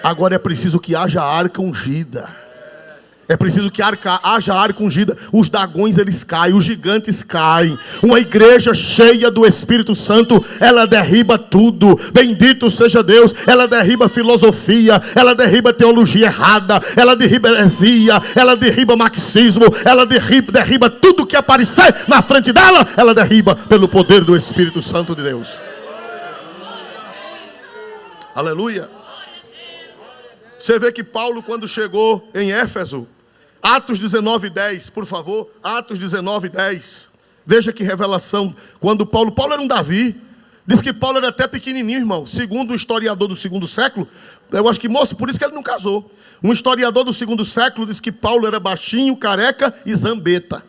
Agora é preciso que haja arca ungida. É preciso que haja arca ungida. Os dragões eles caem, os gigantes caem. Uma igreja cheia do Espírito Santo, ela derriba tudo. Bendito seja Deus. Ela derriba filosofia, ela derriba teologia errada, ela derriba heresia, ela derriba marxismo, ela derriba tudo que aparecer na frente dela, ela derriba pelo poder do Espírito Santo de Deus. Aleluia. Você vê que Paulo, quando chegou em Éfeso, Atos 19:10, por favor, Atos 19:10. Veja que revelação. Quando Paulo era um Davi. Diz que Paulo era até pequenininho, irmão. Segundo o historiador do segundo século, eu acho que, moço, por isso que ele não casou. Um historiador do segundo século diz que Paulo era baixinho, careca e zambeta.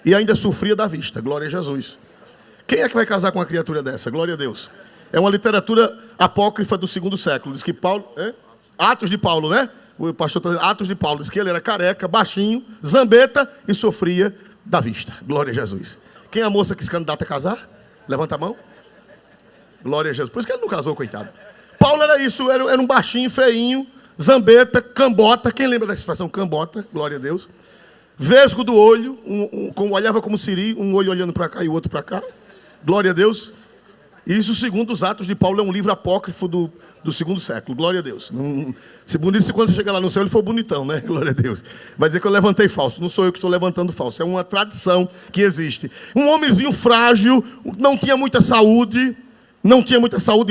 E ainda sofria da vista. Glória a Jesus. Quem é que vai casar com uma criatura dessa? Glória a Deus. É uma literatura apócrifa do segundo século. Diz que Paulo... Atos de Paulo, né? O pastor está dizendo, Atos de Paulo. Diz que ele era careca, baixinho, zambeta e sofria da vista. Glória a Jesus. Quem é a moça que se candidata a casar? Levanta a mão. Glória a Jesus. Por isso que ele não casou, coitado. Paulo era isso. Era um baixinho, feinho, zambeta, cambota. Quem lembra dessa expressão cambota? Glória a Deus. Vesgo do olho. Olhava como Siri. Um olho olhando para cá e o outro para cá. Glória a Deus. Isso, segundo os Atos de Paulo, é um livro apócrifo do segundo século. Glória a Deus. Se bonito, se quando você chegar lá no céu, ele for bonitão, né? Glória a Deus. Vai dizer que eu levantei falso. Não sou eu que estou levantando falso. É uma tradição que existe. Um homenzinho frágil, não tinha muita saúde.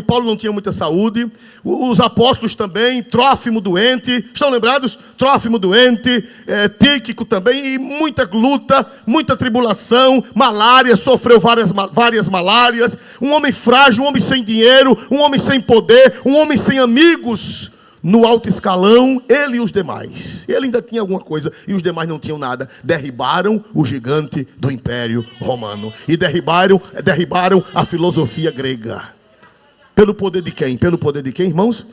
Paulo não tinha muita saúde. Os apóstolos também, Trófimo doente. Estão lembrados? Trófimo doente, Tíquico também. E muita luta, muita tribulação. Malária, sofreu várias malárias. Um homem frágil, um homem sem dinheiro, um homem sem poder, um homem sem amigos. No alto escalão, ele e os demais. Ele ainda tinha alguma coisa e os demais não tinham nada. Derribaram o gigante do Império Romano. E derribaram a filosofia grega. Pelo poder de quem? Pelo poder de quem, irmãos?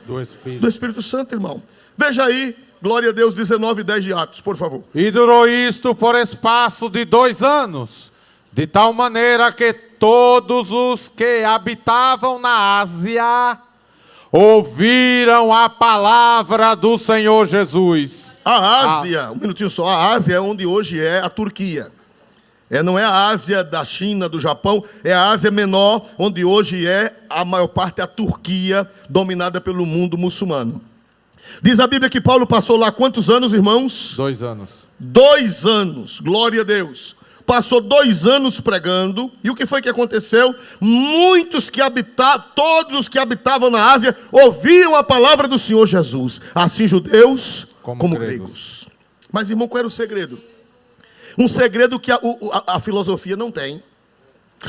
Do Espírito Santo, irmão. Veja aí, glória a Deus, 19:10 de Atos, por favor. E durou isto por espaço de 2 anos, de tal maneira que todos os que habitavam na Ásia ouviram a palavra do Senhor Jesus. A Ásia, um minutinho só, a Ásia é onde hoje é a Turquia. Não é a Ásia da China, do Japão, é a Ásia Menor, onde hoje é a maior parte a Turquia, dominada pelo mundo muçulmano. Diz a Bíblia que Paulo passou lá quantos anos, irmãos? 2 anos. 2 anos, glória a Deus. Passou 2 anos pregando, e o que foi que aconteceu? Todos os que habitavam na Ásia ouviam a palavra do Senhor Jesus, assim judeus como gregos. Mas, irmão, qual era o segredo? Um segredo que a filosofia não tem.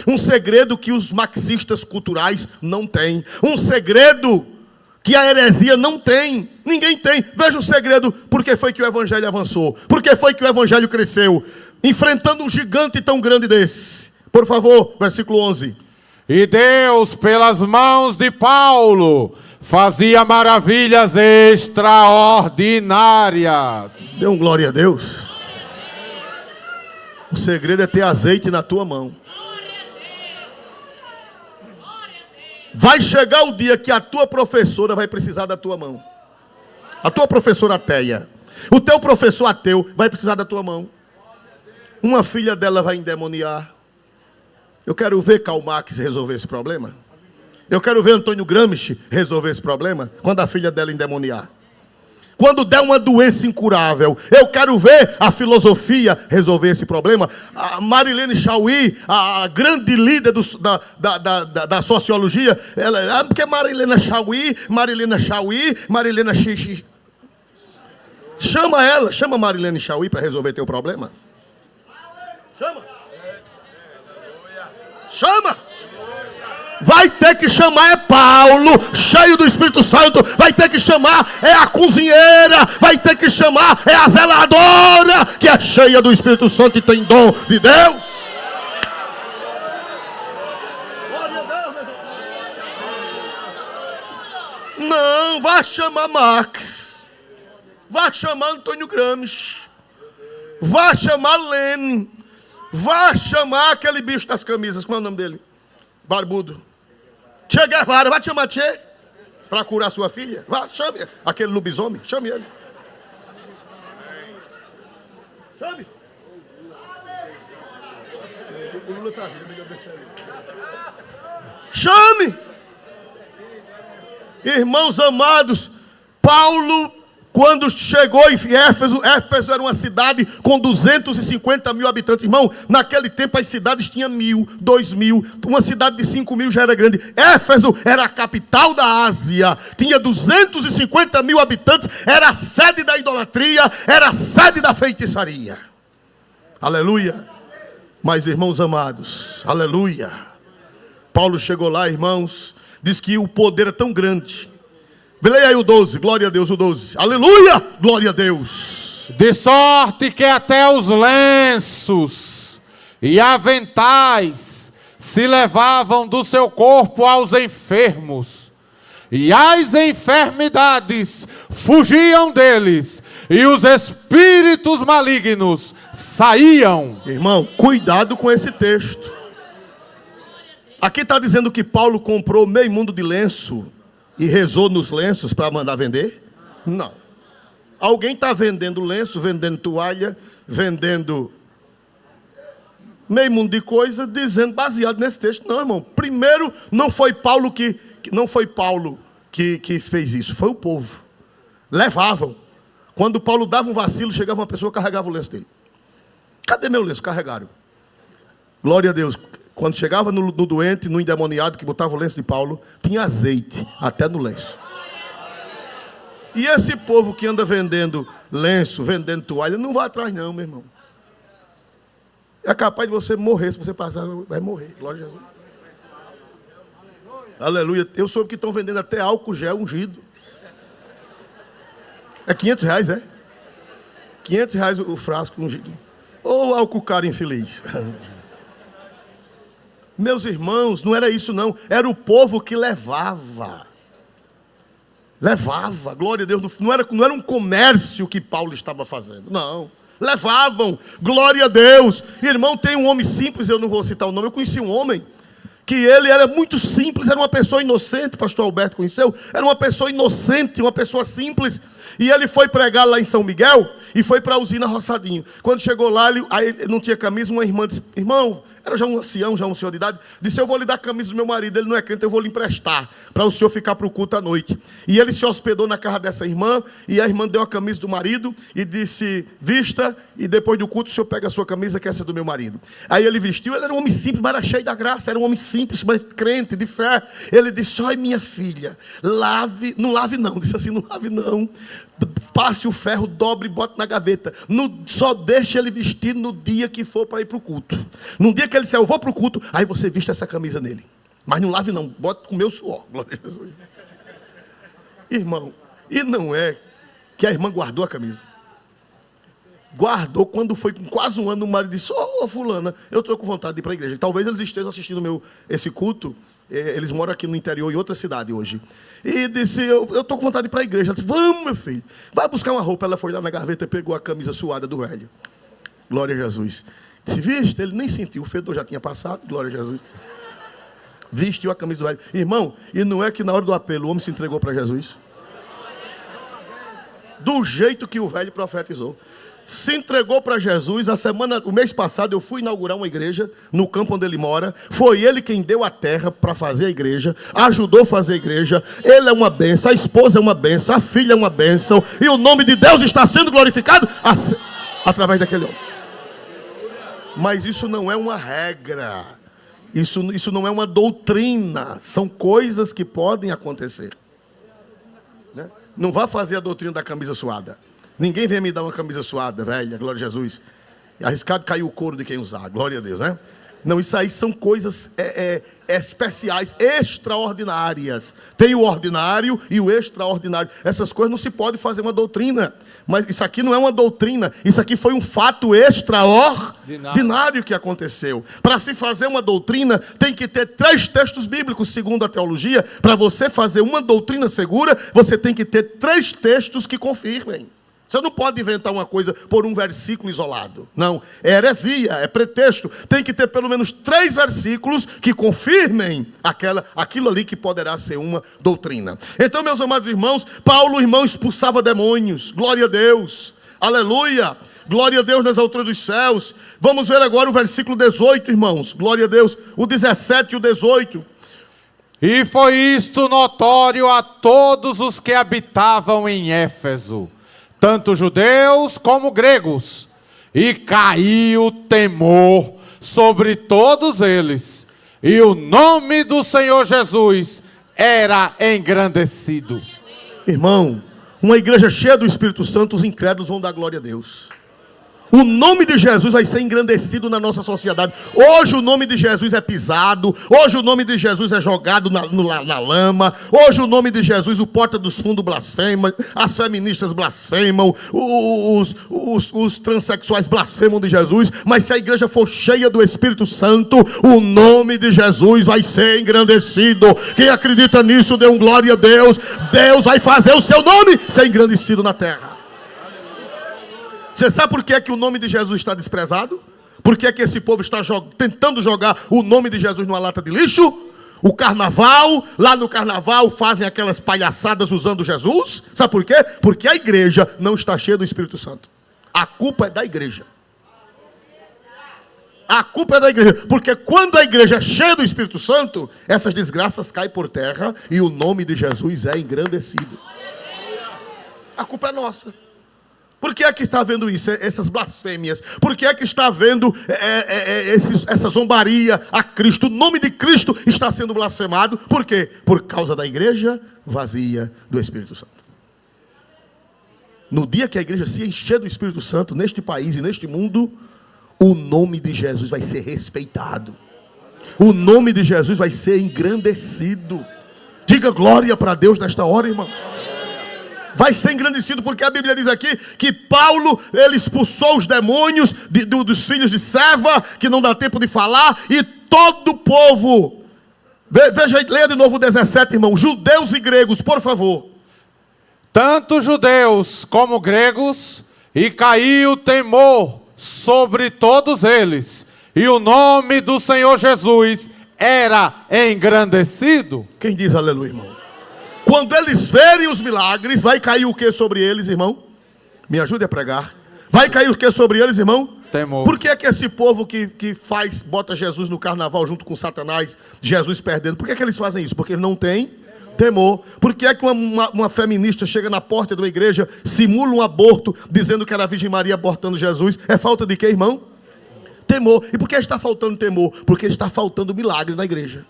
Um segredo que os marxistas culturais não têm. Um segredo que a heresia não tem. Ninguém tem. Veja o segredo. Por que foi que o evangelho avançou? Por que foi que o evangelho cresceu? Enfrentando um gigante tão grande desse. Por favor, versículo 11. E Deus, pelas mãos de Paulo, fazia maravilhas extraordinárias. Dê um glória a Deus. O segredo é ter azeite na tua mão. Vai chegar o dia que a tua professora vai precisar da tua mão. A tua professora ateia. O teu professor ateu vai precisar da tua mão. Uma filha dela vai endemoniar. Eu quero ver Karl Marx resolver esse problema. Eu quero ver Antônio Gramsci resolver esse problema quando a filha dela endemoniar. Quando der uma doença incurável, eu quero ver a filosofia resolver esse problema. A Marilene Chauí, a grande líder da sociologia, ela, porque Marilena Chauí, Xixi. Chama ela, chama Marilene Chauí para resolver teu problema. Chama. Vai ter que chamar é Paulo, cheio do Espírito Santo. Vai ter que chamar é a cozinheira. Vai ter que chamar é a zeladora, que é cheia do Espírito Santo e tem dom de Deus. Não, vai chamar Marx. Vai chamar Antônio Gramsci. Vai chamar Lenin. Vai chamar aquele bicho das camisas. Qual é o nome dele? Barbudo. Che Guevara, vai te chamar Che para curar sua filha? Vá, chame aquele lobisomem, chame ele. Chame. Chame. Irmãos amados, Paulo, quando chegou em Éfeso, Éfeso era uma cidade com 250 mil habitantes. Irmão, naquele tempo as cidades tinham 1.000, 2.000. Uma cidade de 5.000 já era grande. Éfeso era a capital da Ásia. Tinha 250 mil habitantes. Era a sede da idolatria. Era a sede da feitiçaria. Aleluia. Mas, irmãos amados, aleluia. Paulo chegou lá, irmãos. Diz que o poder é tão grande. Leia aí o 12, glória a Deus, o 12. Aleluia, glória a Deus. De sorte que até os lenços e aventais se levavam do seu corpo aos enfermos, e as enfermidades fugiam deles, e os espíritos malignos saíam. Irmão, cuidado com esse texto. Aqui está dizendo que Paulo comprou meio mundo de lenço e rezou nos lenços para mandar vender? Não. Alguém está vendendo lenço, vendendo toalha, vendendo meio mundo de coisa, dizendo, baseado nesse texto. Não, irmão. Primeiro, não foi Paulo que fez isso. Foi o povo. Levavam. Quando Paulo dava um vacilo, chegava uma pessoa e carregava o lenço dele. Cadê meu lenço? Carregaram. Glória a Deus. Quando chegava no doente, no endemoniado, que botava o lenço de Paulo, tinha azeite até no lenço. E esse povo que anda vendendo lenço, vendendo toalha, não vai atrás não, meu irmão. É capaz de você morrer, se você passar, vai morrer. Glória a Jesus. Aleluia. Eu soube que estão vendendo até álcool gel ungido. É R$500, é? R$500 o frasco ungido. Ou álcool caro infeliz. Meus irmãos, não era isso não. Era o povo que levava. Levava, glória a Deus. Não era um comércio que Paulo estava fazendo. Não. Levavam, glória a Deus. Irmão, tem um homem simples, eu não vou citar o nome. Eu conheci um homem que ele era muito simples. Era uma pessoa inocente, pastor Alberto conheceu. Era uma pessoa inocente, uma pessoa simples. E ele foi pregar lá em São Miguel e foi para a usina Roçadinho. Quando chegou lá, ele não tinha camisa. Uma irmã disse, irmão, era já um ancião, já um senhor de idade, disse, eu vou lhe dar a camisa do meu marido, ele não é crente, eu vou lhe emprestar, para o senhor ficar para o culto à noite. E ele se hospedou na casa dessa irmã, e a irmã deu a camisa do marido, e disse, vista, e depois do culto o senhor pega a sua camisa, que essa é do meu marido. Aí ele vestiu, ele era um homem simples, mas era cheio da graça, era um homem simples, mas crente, de fé. Ele disse, olha minha filha, não lave não, disse assim, não lave não, passe o ferro, dobre e bote na gaveta, só deixe ele vestir no dia que for para ir para o culto. No dia que ele disser, eu vou para o culto, aí você viste essa camisa nele. Mas não lave não, bote com o meu suor. Glória a Jesus. Irmão, e não é que a irmã guardou a camisa. Guardou quando foi com quase um ano, o marido disse, ô fulana, eu estou com vontade de ir para a igreja. Talvez eles estejam assistindo esse culto, eles moram aqui no interior, em outra cidade hoje. E disse, eu estou com vontade de ir para a igreja. Ela disse, vamos meu filho, vai buscar uma roupa. Ela foi lá na gaveta e pegou a camisa suada do velho. Glória a Jesus. Disse, viste, ele nem sentiu, o fedor já tinha passado, glória a Jesus. Vestiu a camisa do velho. Irmão, e não é que na hora do apelo o homem se entregou para Jesus? Do jeito que o velho profetizou. Se entregou para Jesus. O mês passado eu fui inaugurar uma igreja no campo onde ele mora. Foi ele quem deu a terra para fazer a igreja, ajudou a fazer a igreja. Ele é uma bênção, a esposa é uma bênção, a filha é uma bênção, e o nome de Deus está sendo glorificado através daquele homem. Mas isso não é uma regra, isso não é uma doutrina, são coisas que podem acontecer, né? Não vá fazer a doutrina da camisa suada. Ninguém vem me dar uma camisa suada, velha, glória a Jesus. Arriscado cair o couro de quem usar, glória a Deus, né? Não, isso aí são coisas especiais, extraordinárias. Tem o ordinário e o extraordinário. Essas coisas não se pode fazer uma doutrina. Mas isso aqui não é uma doutrina. Isso aqui foi um fato extraordinário que aconteceu. Para se fazer uma doutrina, tem que ter 3 textos bíblicos, segundo a teologia. Para você fazer uma doutrina segura, você tem que ter 3 textos que confirmem. Você não pode inventar uma coisa por um versículo isolado. Não, é heresia, é pretexto. Tem que ter pelo menos 3 versículos que confirmem aquilo ali que poderá ser uma doutrina. Então, meus amados irmãos, Paulo, irmão, expulsava demônios. Glória a Deus. Aleluia. Glória a Deus nas alturas dos céus. Vamos ver agora o versículo 18, irmãos. Glória a Deus. O 17 e o 18. E foi isto notório a todos os que habitavam em Éfeso, tanto judeus como gregos, e caiu temor sobre todos eles, e o nome do Senhor Jesus era engrandecido. Irmão, uma igreja cheia do Espírito Santo, os incrédulos vão dar glória a Deus. O nome de Jesus vai ser engrandecido na nossa sociedade. Hoje o nome de Jesus é pisado. Hoje o nome de Jesus é jogado na lama. Hoje o nome de Jesus, o porta dos fundos blasfema. As feministas blasfemam. Os transexuais blasfemam de Jesus. Mas se a igreja for cheia do Espírito Santo, o nome de Jesus vai ser engrandecido. Quem acredita nisso, dê um glória a Deus. Deus vai fazer o seu nome ser engrandecido na terra. Você sabe por que é que o nome de Jesus está desprezado? Por que é que esse povo está tentando jogar o nome de Jesus numa lata de lixo? O carnaval, lá no carnaval fazem aquelas palhaçadas usando Jesus. Sabe por quê? Porque a igreja não está cheia do Espírito Santo. A culpa é da igreja. A culpa é da igreja. Porque quando a igreja é cheia do Espírito Santo, essas desgraças caem por terra e o nome de Jesus é engrandecido. A culpa é nossa. Por que é que está havendo isso, essas blasfêmias? Por que é que está havendo essa zombaria a Cristo? O nome de Cristo está sendo blasfemado. Por quê? Por causa da igreja vazia do Espírito Santo. No dia que a igreja se encher do Espírito Santo, neste país e neste mundo, o nome de Jesus vai ser respeitado. O nome de Jesus vai ser engrandecido. Diga glória para Deus nesta hora, irmão. Vai ser engrandecido, porque a Bíblia diz aqui que Paulo, ele expulsou os demônios dos filhos de Seva, que não dá tempo de falar, e todo o povo. Veja, leia de novo o 17, irmão. Judeus e gregos, por favor. Tanto judeus como gregos, e caiu temor sobre todos eles, e o nome do Senhor Jesus era engrandecido. Quem diz aleluia, irmão? Quando eles verem os milagres, vai cair o que sobre eles, irmão? Me ajude a pregar. Vai cair o que sobre eles, irmão? Temor. Por que é que esse povo que bota Jesus no carnaval junto com Satanás, Jesus perdendo, por que é que eles fazem isso? Porque eles não têm temor. Por que é que uma feminista chega na porta de uma igreja, simula um aborto, dizendo que era a Virgem Maria abortando Jesus? É falta de quê, irmão? Temor. E por que está faltando temor? Porque está faltando milagre na igreja.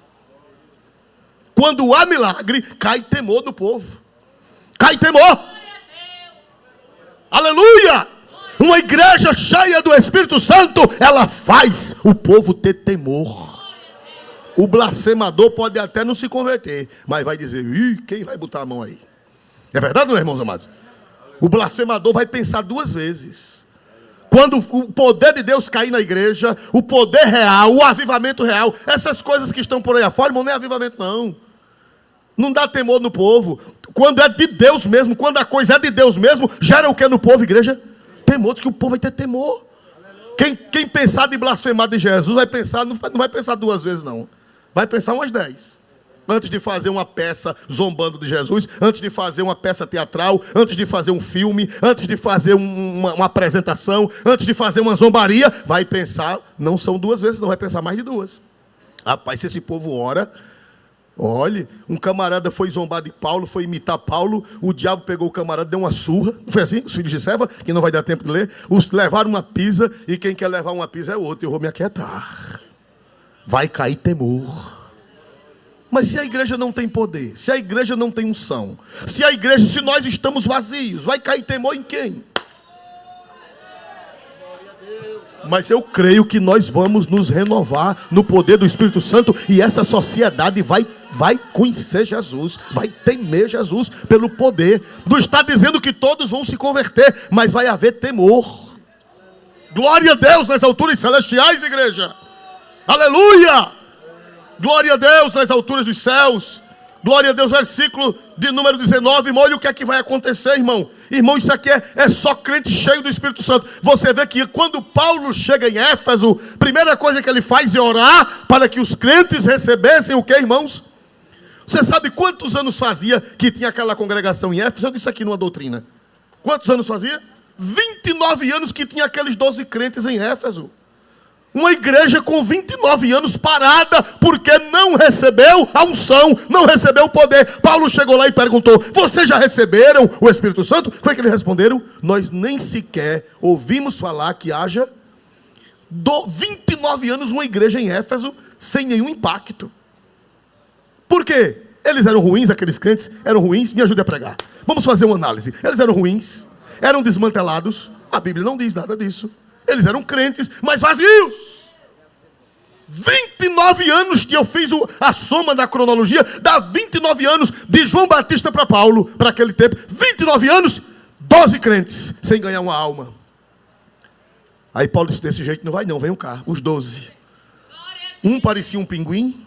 Quando há milagre, cai temor do povo. Cai temor. Aleluia! Uma igreja cheia do Espírito Santo, ela faz o povo ter temor. O blasfemador pode até não se converter, mas vai dizer, quem vai botar a mão aí? É verdade, não é, irmãos amados? O blasfemador vai pensar duas vezes. Quando o poder de Deus cair na igreja, o poder real, o avivamento real, essas coisas que estão por aí afora, irmão, não é avivamento não. Não dá temor no povo. Quando é de Deus mesmo, quando a coisa é de Deus mesmo, gera o que no povo, igreja? Temor, que o povo vai ter temor. Quem pensar de blasfemar de Jesus vai pensar, não vai pensar duas vezes não. Vai pensar umas 10. Antes de fazer uma peça zombando de Jesus, antes de fazer uma peça teatral, antes de fazer um filme, antes de fazer uma apresentação, antes de fazer uma zombaria, vai pensar, não são duas vezes, não vai pensar mais de duas. Rapaz, se esse povo ora, olhe, um camarada foi zombar de Paulo, foi imitar Paulo, o diabo pegou o camarada, deu uma surra, não foi assim? Os filhos de Seva, que não vai dar tempo de ler, levaram uma pisa, e quem quer levar uma pisa é outro, eu vou me aquietar. Vai cair temor. Mas se a igreja não tem poder, se a igreja não tem unção, se nós estamos vazios, vai cair temor em quem? Mas eu creio que nós vamos nos renovar no poder do Espírito Santo e essa sociedade vai conhecer Jesus, vai temer Jesus pelo poder. Não está dizendo que todos vão se converter, mas vai haver temor. Glória a Deus nas alturas celestiais, igreja. Aleluia! Glória a Deus nas alturas dos céus. Glória a Deus, versículo de número 19. Olha o que é que vai acontecer, irmão. Irmão, isso aqui é só crente cheio do Espírito Santo. Você vê que quando Paulo chega em Éfeso, primeira coisa que ele faz é orar para que os crentes recebessem o que, irmãos? Você sabe quantos anos fazia que tinha aquela congregação em Éfeso? Eu disse aqui numa doutrina. Quantos anos fazia? 29 anos que tinha aqueles 12 crentes em Éfeso. Uma igreja com 29 anos parada, porque não recebeu a unção, não recebeu o poder. Paulo chegou lá e perguntou: vocês já receberam o Espírito Santo? Foi que eles responderam: nós nem sequer ouvimos falar que haja 29 anos uma igreja em Éfeso sem nenhum impacto. Por quê? Eles eram ruins, aqueles crentes eram ruins? Me ajude a pregar. Vamos fazer uma análise. Eles eram ruins, eram desmantelados. A Bíblia não diz nada disso. Eles eram crentes, mas vazios. 29 anos que eu fiz a soma da cronologia, dá 29 anos de João Batista para Paulo, para aquele tempo. 29 anos, 12 crentes, sem ganhar uma alma. Aí Paulo disse: desse jeito não vai não, venham cá, os 12. Um parecia um pinguim,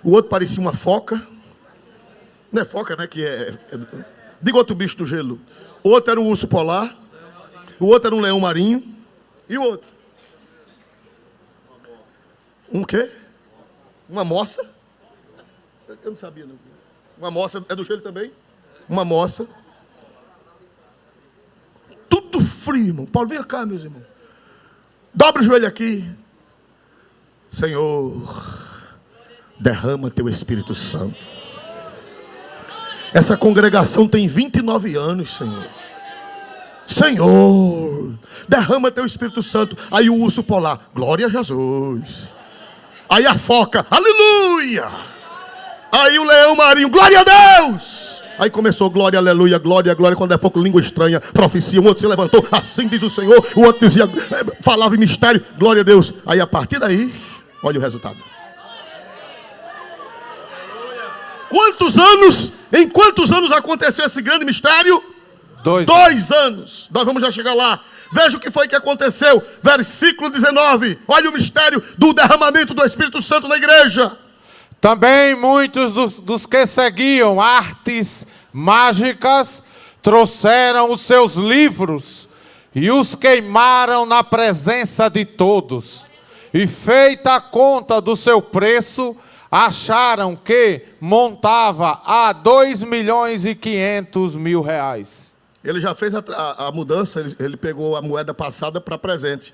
o outro parecia uma foca. Não é foca, né? Diga outro bicho do gelo. O outro era um urso polar, o outro era um leão marinho. E o outro? Um quê? Uma moça? Eu não sabia não. Uma moça, é do gelo também? Uma moça. Tudo frio, irmão. Paulo, vem cá, meus irmãos. Dobra o joelho aqui. Senhor, derrama teu Espírito Santo. Essa congregação tem 29 anos, Senhor. Senhor, derrama teu Espírito Santo. Aí o urso polar: glória a Jesus. Aí a foca: aleluia. Aí o leão marinho: glória a Deus. Aí começou: glória, aleluia, glória, glória. Quando é pouco, língua estranha, profecia. Um outro se levantou: assim diz o Senhor. O outro dizia, falava em mistério: glória a Deus. Aí a partir daí, olha o resultado. Em quantos anos aconteceu esse grande mistério? 2 anos. Nós vamos já chegar lá. Veja o que foi que aconteceu. Versículo 19. Olha o mistério do derramamento do Espírito Santo na igreja. Também muitos dos que seguiam artes mágicas trouxeram os seus livros e os queimaram na presença de todos. E feita a conta do seu preço, acharam que montava a 2.500.000 reais. Ele já fez a mudança, ele pegou a moeda passada para presente.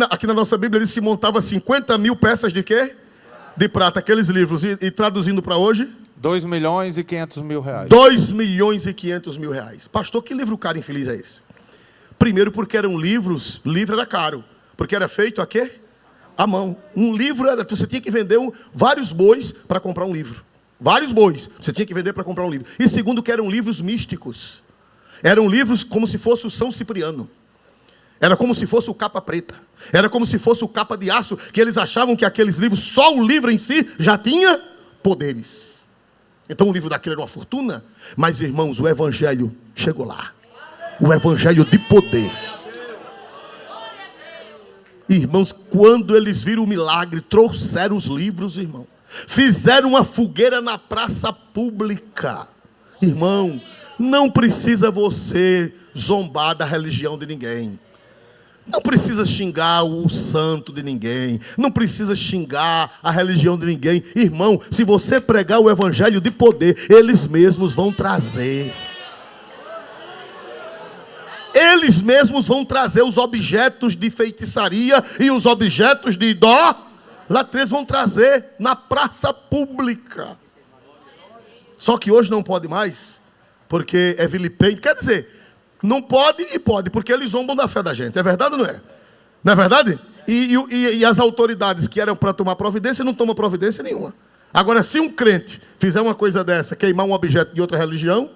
Aqui na nossa Bíblia diz que montava 50.000 peças de quê? De prata, aqueles livros. E traduzindo para hoje? 2.500.000 reais. 2.500.000 reais. Pastor, que livro caro infeliz é esse? Primeiro porque eram livros, livro era caro. Porque era feito a quê? À mão. Um livro era, você tinha que vender vários bois para comprar um livro. Vários bois, você tinha que vender para comprar um livro. E segundo que eram livros místicos. Eram livros como se fosse o São Cipriano. Era como se fosse o capa preta. Era como se fosse o capa de aço. Que eles achavam que aqueles livros, só o livro em si, já tinha poderes. Então o livro daquele era uma fortuna. Mas, irmãos, o evangelho chegou lá. O evangelho de poder. Irmãos, quando eles viram o milagre, trouxeram os livros, irmão. Fizeram uma fogueira na praça pública. Irmão, não precisa você zombar da religião de ninguém. Não precisa xingar o santo de ninguém. Não precisa xingar a religião de ninguém. Irmão, se você pregar o evangelho de poder, eles mesmos vão trazer. Eles mesmos vão trazer os objetos de feitiçaria e os objetos de idolatria, vão trazer na praça pública. Só que hoje não pode mais, porque é vilipêndio. Quer dizer, não pode e pode, porque eles zombam da fé da gente. É verdade ou não é? Não é verdade? E as autoridades que eram para tomar providência, não tomam providência nenhuma. Agora, se um crente fizer uma coisa dessa, queimar um objeto de outra religião,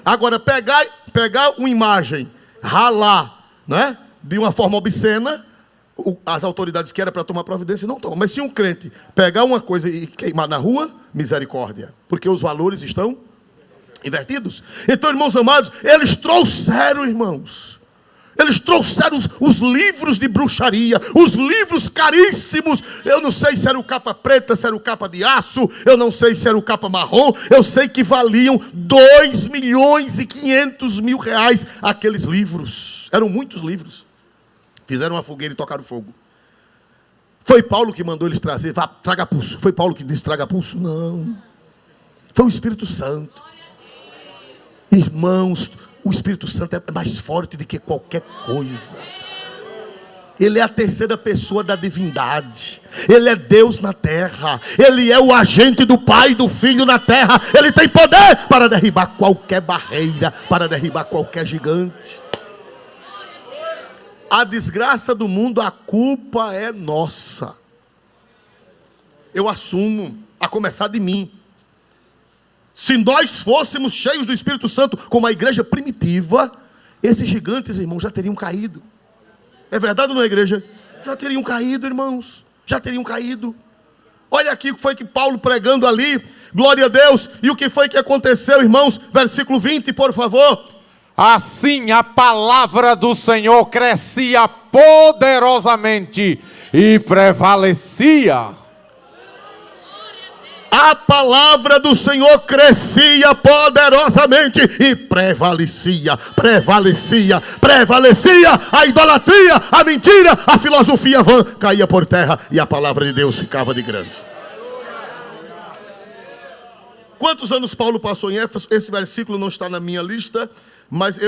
agora pegar uma imagem, ralar, né, de uma forma obscena, as autoridades que eram para tomar providência não tomam. Mas se um crente pegar uma coisa e queimar na rua, misericórdia, porque os valores estão invertidos. Então, irmãos amados, eles trouxeram, irmãos, eles trouxeram os livros de bruxaria, os livros caríssimos. Eu não sei se era o capa preta, se era o capa de aço, eu não sei se era o capa marrom, eu sei que valiam 2.500.000 reais aqueles livros. Eram muitos livros. Fizeram uma fogueira e tocaram fogo. Foi Paulo que mandou eles trazer, vá, traga pulso. Foi Paulo que disse traga pulso? Não. Foi o Espírito Santo. Irmãos, o Espírito Santo é mais forte do que qualquer coisa. Ele é a terceira pessoa da divindade. Ele é Deus na terra. Ele é o agente do Pai e do Filho na terra. Ele tem poder para derribar qualquer barreira, para derribar qualquer gigante. A desgraça do mundo, a culpa é nossa. Eu assumo, a começar de mim. Se nós fôssemos cheios do Espírito Santo, como a igreja primitiva, esses gigantes, irmãos, já teriam caído. É verdade ou não é, igreja? Já teriam caído, irmãos. Já teriam caído. Olha aqui o que foi que Paulo pregando ali. Glória a Deus. E o que foi que aconteceu, irmãos? Versículo 20, por favor. Assim a palavra do Senhor crescia poderosamente e prevalecia. A palavra do Senhor crescia poderosamente e prevalecia. A idolatria, a mentira, a filosofia vã caía por terra e a palavra de Deus ficava de grande. Quantos anos Paulo passou em Éfeso? Esse versículo não está na minha lista, mas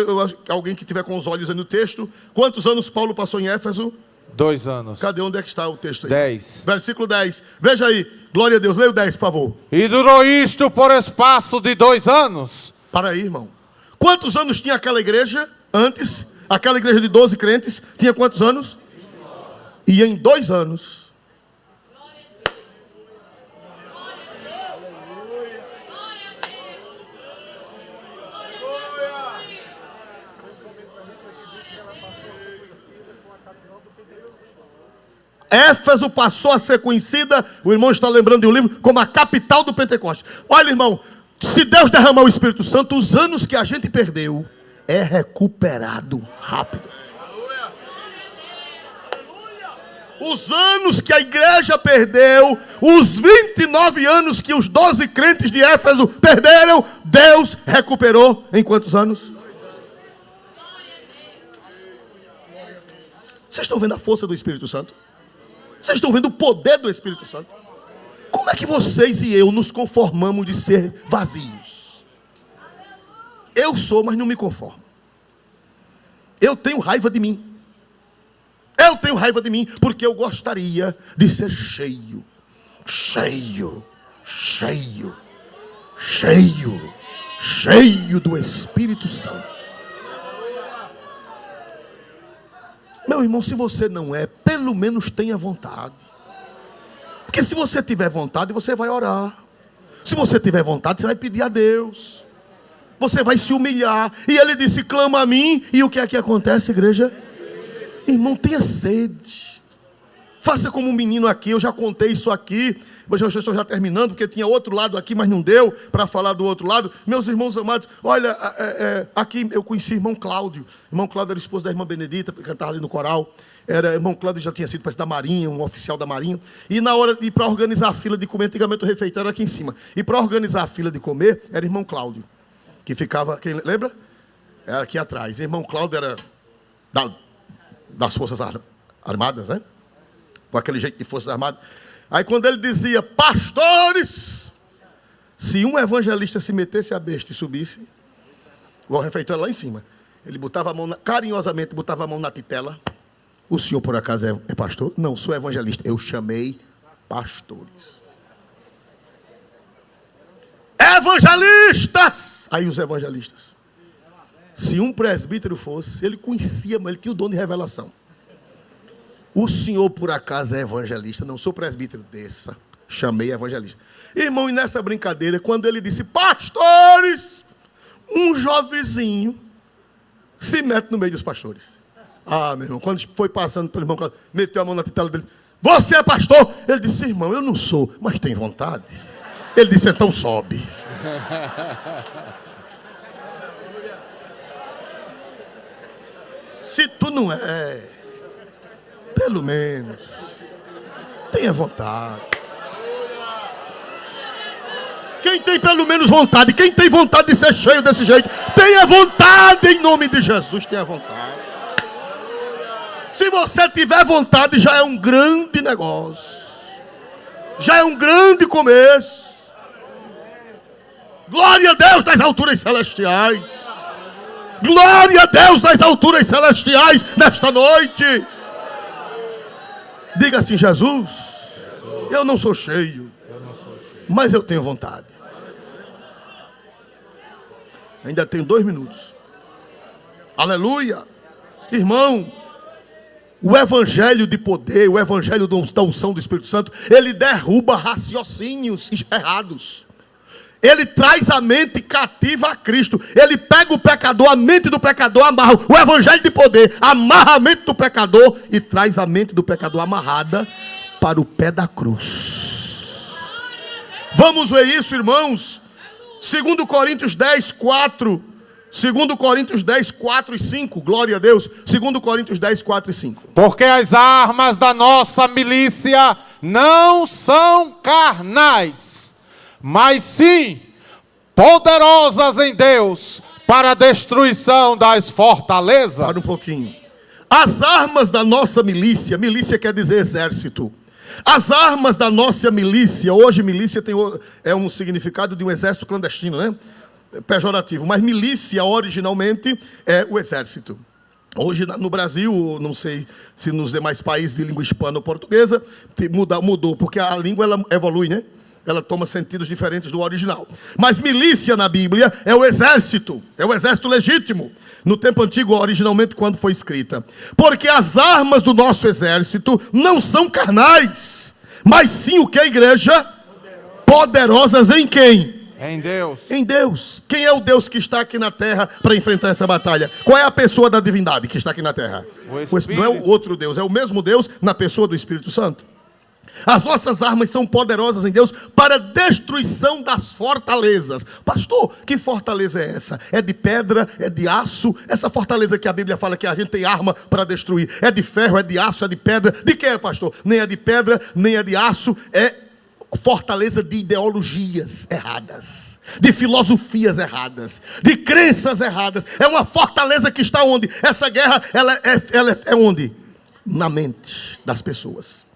alguém que tiver com os olhos aí no texto. Quantos anos Paulo passou em Éfeso? 2 anos. Cadê? Onde é que está o texto aí? 10. Versículo 10. Veja aí. Glória a Deus. Leia o 10, por favor. E durou isto por espaço de 2 anos. Para aí, irmão. Quantos anos tinha aquela igreja antes? Aquela igreja de 12 crentes tinha quantos anos? E em 2 anos... Éfeso passou a ser conhecida, o irmão está lembrando de um livro, como a capital do Pentecoste. Olha, irmão, se Deus derramar o Espírito Santo, os anos que a gente perdeu é recuperado rápido. Os anos que a igreja perdeu, os 29 anos que os 12 crentes de Éfeso perderam, Deus recuperou em quantos anos? Vocês estão vendo a força do Espírito Santo? Vocês estão vendo o poder do Espírito Santo? Como é que vocês e eu nos conformamos de ser vazios? Eu sou, mas não me conformo. Eu tenho raiva de mim. Eu tenho raiva de mim, porque eu gostaria de ser cheio do Espírito Santo. Meu irmão, se você não é, pelo menos tenha vontade. Porque se você tiver vontade, você vai orar. Se você tiver vontade, você vai pedir a Deus. Você vai se humilhar. E ele disse, clama a mim. E o que é que acontece, igreja? Irmão, tenha sede. Faça como um menino aqui, eu já contei isso aqui, mas eu estou já terminando, porque tinha outro lado aqui, mas não deu para falar do outro lado. Meus irmãos amados, olha, aqui eu conheci o irmão Cláudio. O irmão Cláudio era esposo da irmã Benedita, que cantava ali no coral. O irmão Cláudio já tinha sido da Marinha, um oficial da Marinha. E na hora de ir para organizar a fila de comer, antigamente o refeitório era aqui em cima. E para organizar a fila de comer, era o irmão Cláudio, que ficava, quem lembra? Era aqui atrás. O irmão Cláudio era das Forças Armadas, né? Com aquele jeito de Forças Armadas. Aí quando ele dizia, pastores, se um evangelista se metesse a besta e subisse, o refeitório lá em cima, ele botava a mão, carinhosamente botava a mão na titela. O senhor por acaso é pastor? Não, sou evangelista. Eu chamei pastores. Evangelistas! Aí os evangelistas. Se um presbítero fosse, ele conhecia, mas ele tinha o dom de revelação. O senhor, por acaso, é evangelista? Não, sou presbítero. Desça. Chamei evangelista. Irmão, e nessa brincadeira, quando ele disse, pastores, um jovenzinho se mete no meio dos pastores. Ah, meu irmão, quando foi passando pelo irmão, meteu a mão na titela dele. Você é pastor? Ele disse, irmão, eu não sou, mas tem vontade. Ele disse, então sobe. Se tu não é, pelo menos, tenha vontade. Quem tem pelo menos vontade, quem tem vontade de ser cheio desse jeito, tenha vontade em nome de Jesus, tenha vontade. Se você tiver vontade, já é um grande negócio. Já é um grande começo. Glória a Deus nas alturas celestiais. Glória a Deus nas alturas celestiais nesta noite. Diga assim, Jesus, eu não sou cheio, mas eu tenho vontade. Ainda tenho 2 minutos. Aleluia. Irmão, o evangelho de poder, o evangelho da unção do Espírito Santo, ele derruba raciocínios errados. Ele traz a mente cativa a Cristo. Ele pega o pecador, a mente do pecador amarra. O evangelho de poder amarra a mente do pecador e traz a mente do pecador amarrada para o pé da cruz. Vamos ver isso, irmãos. 2 Coríntios 10, 4. 2 Coríntios 10, 4 e 5. Glória a Deus. 2 Coríntios 10, 4 e 5. Porque as armas da nossa milícia não são carnais, mas sim poderosas em Deus para a destruição das fortalezas. Para um pouquinho. As armas da nossa milícia, milícia quer dizer exército. As armas da nossa milícia, hoje milícia é um significado de um exército clandestino, né? Pejorativo, mas milícia originalmente é o exército. Hoje no Brasil, não sei se nos demais países de língua hispana ou portuguesa, mudou, porque a língua ela evolui, né? Ela toma sentidos diferentes do original. Mas milícia na Bíblia é o exército legítimo. No tempo antigo, originalmente, quando foi escrita. Porque as armas do nosso exército não são carnais, mas sim o que a igreja? Poderosas em quem? Em Deus. Em Deus. Quem é o Deus que está aqui na terra para enfrentar essa batalha? Qual é a pessoa da divindade que está aqui na terra? Não é o outro Deus, é o mesmo Deus na pessoa do Espírito Santo. As nossas armas são poderosas em Deus para a destruição das fortalezas. Pastor, que fortaleza é essa? É de pedra? É de aço? Essa fortaleza que a Bíblia fala que a gente tem arma para destruir. É de ferro? É de aço? É de pedra? De que é, pastor? Nem é de pedra, nem é de aço. É fortaleza de ideologias erradas, de filosofias erradas, de crenças erradas. É uma fortaleza que está onde? Essa guerra, ela é onde? Na mente das pessoas.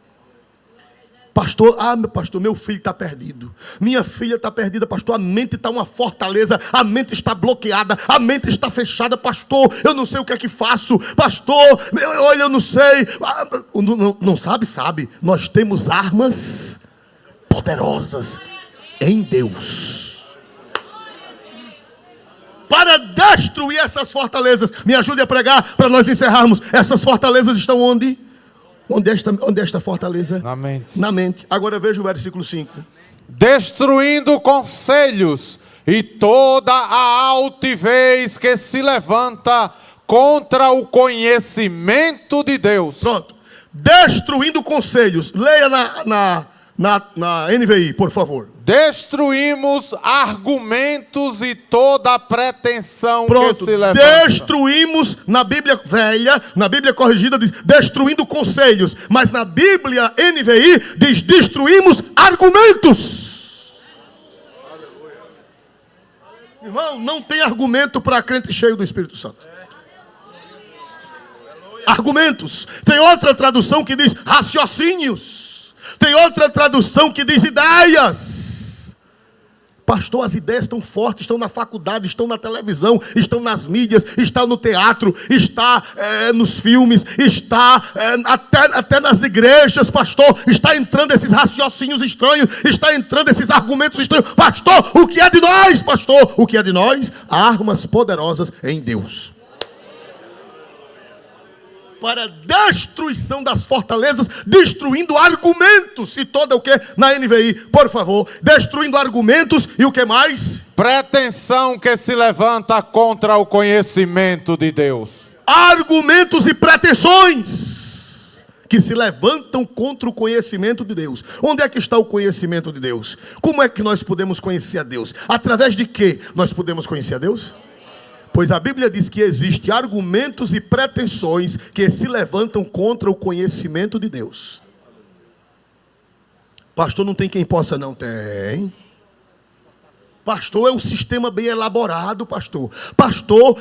Pastor, meu pastor, meu filho está perdido. Minha filha está perdida, pastor. A mente está uma fortaleza. A mente está bloqueada. A mente está fechada, pastor. Eu não sei o que é que faço. Pastor, olha, eu não sei. Não sabe? Sabe. Nós temos armas poderosas em Deus para destruir essas fortalezas. Me ajude a pregar para nós encerrarmos. Essas fortalezas estão onde? Onde é esta fortaleza? Na mente. Na mente. Agora veja o versículo 5. Destruindo conselhos e toda a altivez que se levanta contra o conhecimento de Deus. Pronto. Destruindo conselhos. Leia na NVI, por favor. Destruímos argumentos e toda a pretensão Pronto, que se levanta. destruímos, na Bíblia velha, na Bíblia corrigida diz destruindo conselhos, mas na Bíblia NVI diz destruímos argumentos. Irmão, não tem argumento para crente cheio do Espírito Santo. Argumentos. Tem outra tradução que diz raciocínios. Tem outra tradução que diz ideias. Pastor, as ideias estão fortes, estão na faculdade, estão na televisão, estão nas mídias, estão no teatro, está nos filmes, está até nas igrejas, pastor, está entrando esses raciocínios estranhos, está entrando esses argumentos estranhos. Pastor, o que é de nós, pastor? O que é de nós? Armas poderosas em Deus. Para destruição das fortalezas, destruindo argumentos. E toda o que? Na NVI, por favor. Destruindo argumentos e o que mais? Pretensão que se levanta contra o conhecimento de Deus. Argumentos e pretensões que se levantam contra o conhecimento de Deus. Onde é que está o conhecimento de Deus? Como é que nós podemos conhecer a Deus? Através de que nós podemos conhecer a Deus? Pois a Bíblia diz que existem argumentos e pretensões que se levantam contra o conhecimento de Deus. Pastor, não tem quem possa, não tem. Pastor, é um sistema bem elaborado, pastor. Pastor,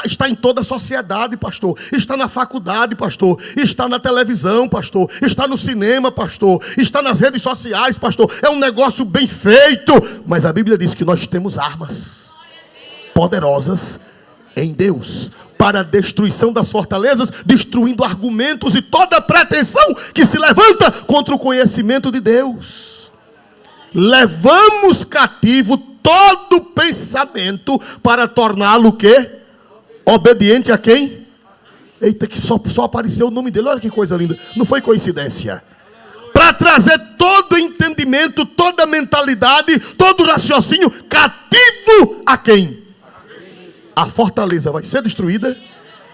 está em toda a sociedade, pastor. Está na faculdade, pastor. Está na televisão, pastor. Está no cinema, pastor. Está nas redes sociais, pastor. É um negócio bem feito. Mas a Bíblia diz que nós temos armas poderosas em Deus para a destruição das fortalezas, destruindo argumentos e toda pretensão que se levanta contra o conhecimento de Deus. Levamos cativo todo pensamento para torná-lo o quê? Obediente a quem? Eita, que só apareceu o nome dele. Olha que coisa linda. Não foi coincidência. Para trazer todo entendimento, toda mentalidade, todo raciocínio cativo a quem? A fortaleza vai ser destruída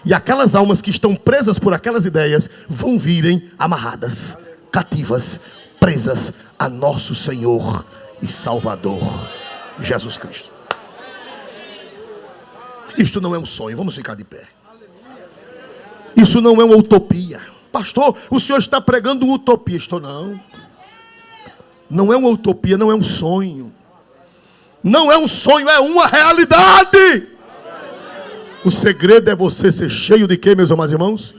e aquelas almas que estão presas por aquelas ideias vão virem amarradas, cativas, presas a nosso Senhor e Salvador Jesus Cristo. Isto não é um sonho, vamos ficar de pé. Isso não é uma utopia. Pastor, o senhor está pregando uma utopia. Estou não. Não é uma utopia, não é um sonho. Não é um sonho, é uma realidade. O segredo é você ser cheio de quê, meus amados irmãos?